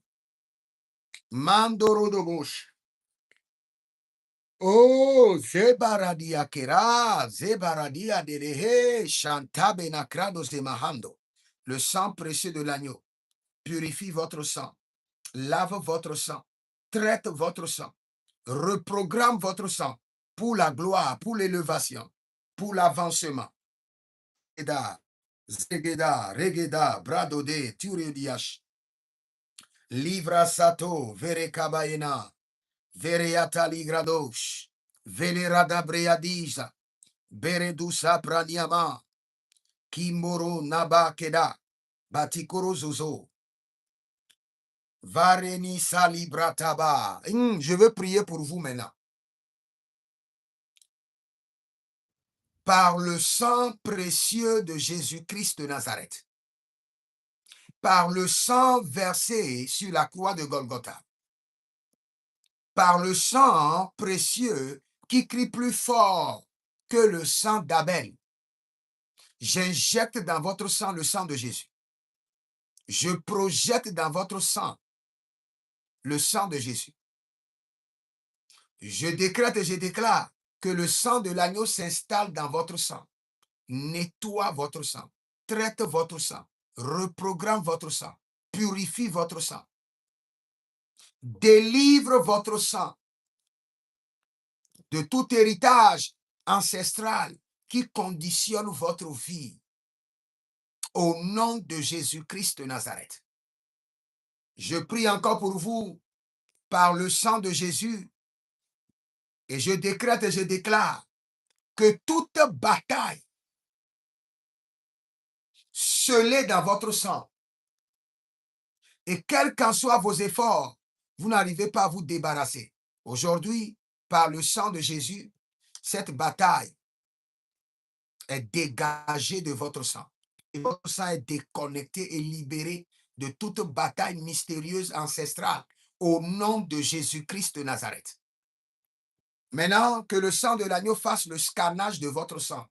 Mandoro de gauche. Oh, zebaradia kera, zebaradia de lehe, chantabe nakrados de mahando. Le sang précieux de l'agneau purifie votre sang, lave votre sang, traite votre sang, reprogramme votre sang pour la gloire, pour l'élévation, pour l'avancement. Zegeda, regeda, bradode, turiodiash, livra sato, vere kabayena, vereata ligradosh, velerada breadiza, beredusa praniama, kimoro naba keda, batikoro zozo, vareni salibrataba. Je veux prier pour vous maintenant. Par le sang précieux de Jésus-Christ de Nazareth, par le sang versé sur la croix de Golgotha, par le sang précieux qui crie plus fort que le sang d'Abel, j'injecte dans votre sang le sang de Jésus. Je projette dans votre sang le sang de Jésus. Je décrète et je déclare que le sang de l'agneau s'installe dans votre sang, nettoie votre sang, traite votre sang, reprogramme votre sang, purifie votre sang, délivre votre sang de tout héritage ancestral qui conditionne votre vie. Au nom de Jésus-Christ de Nazareth. Je prie encore pour vous par le sang de Jésus et je décrète et je déclare que toute bataille scellée dans votre sang et quels qu'en soient vos efforts, vous n'arrivez pas à vous débarrasser. Aujourd'hui, par le sang de Jésus, cette bataille est dégagée de votre sang. Et votre sang est déconnecté et libéré de toute bataille mystérieuse ancestrale au nom de Jésus-Christ de Nazareth. Maintenant, que le sang de l'agneau fasse le scannage de votre sang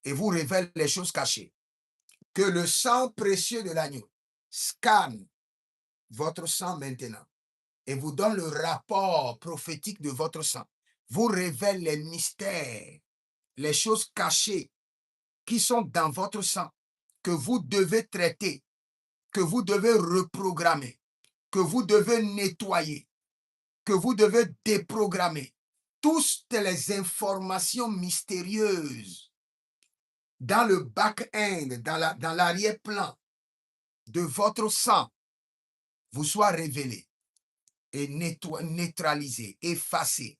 et vous révèle les choses cachées. Que le sang précieux de l'agneau scanne votre sang maintenant et vous donne le rapport prophétique de votre sang. Vous révèle les mystères, les choses cachées qui sont dans votre sang, que vous devez traiter, que vous devez reprogrammer, que vous devez nettoyer, que vous devez déprogrammer. Toutes les informations mystérieuses dans le back-end, dans l'arrière-plan de votre sang, vous soient révélées et neutralisées, effacées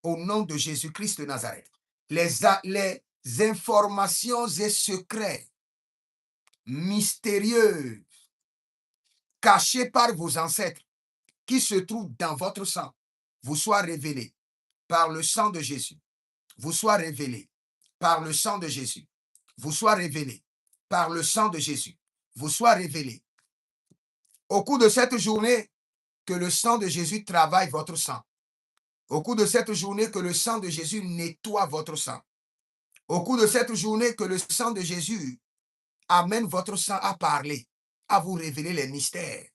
au nom de Jésus-Christ de Nazareth. Les informations et secrets mystérieux cachés par vos ancêtres qui se trouvent dans votre sang vous soient révélés par le sang de Jésus, vous soient révélés par le sang de Jésus, vous soient révélés par le sang de Jésus, vous soient révélés. Au cours de cette journée, que le sang de Jésus travaille votre sang. Au cours de cette journée, que le sang de Jésus nettoie votre sang. Au cours de cette journée, que le sang de Jésus amène votre sang à parler, à vous révéler les mystères.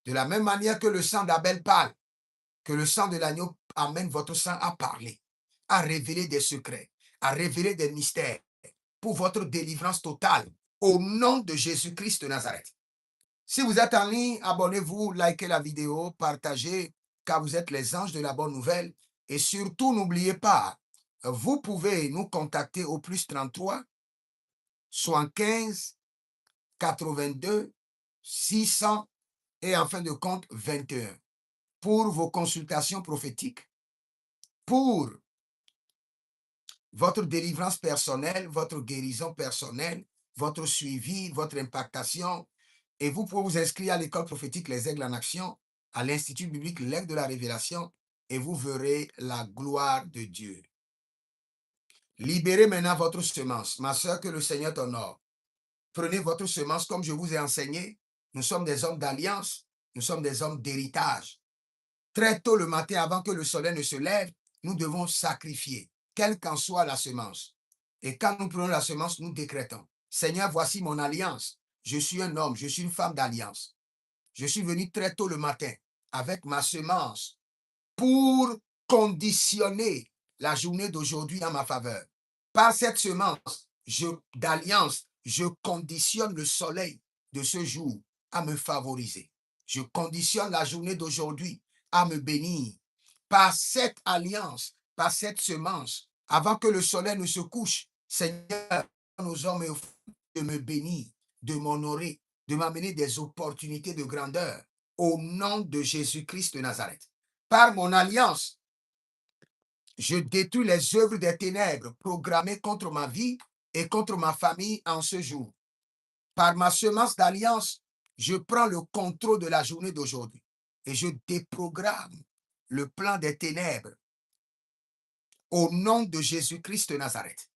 De la même manière que le sang d'Abel parle, que le sang de l'agneau amène votre sang à parler, à révéler des secrets, à révéler des mystères pour votre délivrance totale au nom de Jésus-Christ de Nazareth. Si vous êtes en ligne, abonnez-vous, likez la vidéo, partagez, car vous êtes les anges de la bonne nouvelle. Et surtout, n'oubliez pas, vous pouvez nous contacter au plus 33 75 82 600 et en fin de compte 21 pour vos consultations prophétiques, pour votre délivrance personnelle, votre guérison personnelle, votre suivi, votre impactation. Et vous pouvez vous inscrire à l'école prophétique Les Aigles en Action, à l'Institut biblique L'Aigle de la Révélation, et vous verrez la gloire de Dieu. Libérez maintenant votre semence. Ma soeur, que le Seigneur t'honore. Prenez votre semence comme je vous ai enseigné. Nous sommes des hommes d'alliance, nous sommes des hommes d'héritage. Très tôt le matin, avant que le soleil ne se lève, nous devons sacrifier, quelle qu'en soit la semence. Et quand nous prenons la semence, nous décrétons, Seigneur, voici mon alliance. Je suis un homme, je suis une femme d'alliance. Je suis venu très tôt le matin avec ma semence pour conditionner la journée d'aujourd'hui en ma faveur. Par cette semence d'alliance, je conditionne le soleil de ce jour à me favoriser. Je conditionne la journée d'aujourd'hui à me bénir. Par cette alliance, par cette semence, avant que le soleil ne se couche, Seigneur, nos hommes et aux femmes de me bénir, de m'honorer, de m'amener des opportunités de grandeur au nom de Jésus-Christ de Nazareth. Par mon alliance, je détruis les œuvres des ténèbres programmées contre ma vie et contre ma famille en ce jour. Par ma semence d'alliance, je prends le contrôle de la journée d'aujourd'hui et je déprogramme le plan des ténèbres au nom de Jésus-Christ de Nazareth.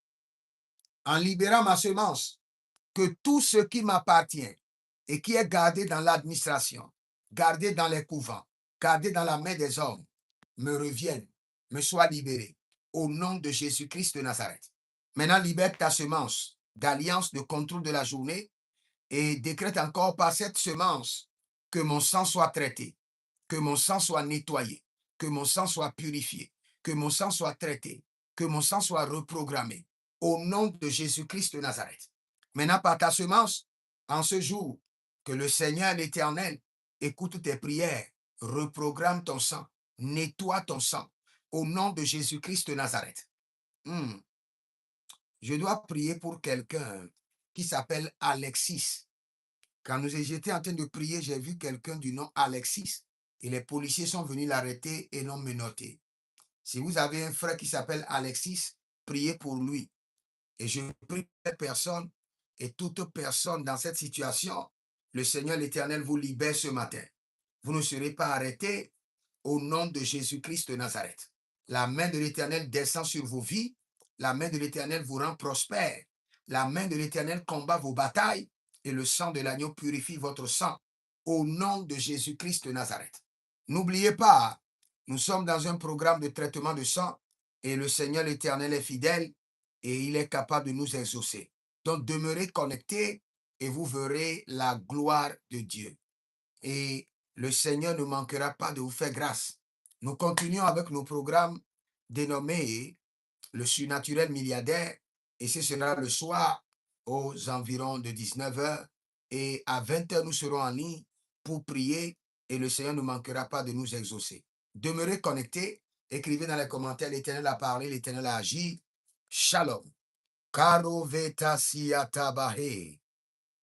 En libérant ma semence, que tout ce qui m'appartient et qui est gardé dans l'administration, gardé dans les couvents, gardé dans la main des hommes, me revienne, me soit libéré au nom de Jésus-Christ de Nazareth. Maintenant, libère ta semence d'alliance de contrôle de la journée et décrète encore par cette semence que mon sang soit traité, que mon sang soit nettoyé, que mon sang soit purifié, que mon sang soit traité, que mon sang soit reprogrammé au nom de Jésus-Christ de Nazareth. Maintenant, par ta semence, en ce jour, que le Seigneur l'Éternel écoute tes prières, reprogramme ton sang, nettoie ton sang, au nom de Jésus-Christ de Nazareth. Hmm. Je dois prier pour quelqu'un qui s'appelle Alexis. Quand j'étais en train de prier, j'ai vu quelqu'un du nom Alexis et les policiers sont venus l'arrêter et l'ont menotté. Si vous avez un frère qui s'appelle Alexis, priez pour lui. Et je prie pour cette personne et toute personne dans cette situation. Le Seigneur l'Éternel vous libère ce matin. Vous ne serez pas arrêtés au nom de Jésus-Christ de Nazareth. La main de l'Éternel descend sur vos vies. La main de l'Éternel vous rend prospère. La main de l'Éternel combat vos batailles et le sang de l'agneau purifie votre sang au nom de Jésus-Christ de Nazareth. N'oubliez pas, nous sommes dans un programme de traitement de sang et le Seigneur l'Éternel est fidèle et il est capable de nous exaucer. Donc demeurez connectés et vous verrez la gloire de Dieu. Et le Seigneur ne manquera pas de vous faire grâce. Nous continuons avec nos programmes dénommés le surnaturel milliardaire et ce sera le soir aux environs de 19 heures et à 20 heures nous serons en ligne pour prier et le Seigneur ne manquera pas de nous exaucer. Demeurez connectés, écrivez dans les commentaires l'Éternel a parlé, l'Éternel a agi. Shalom. Karo veta siatabahe.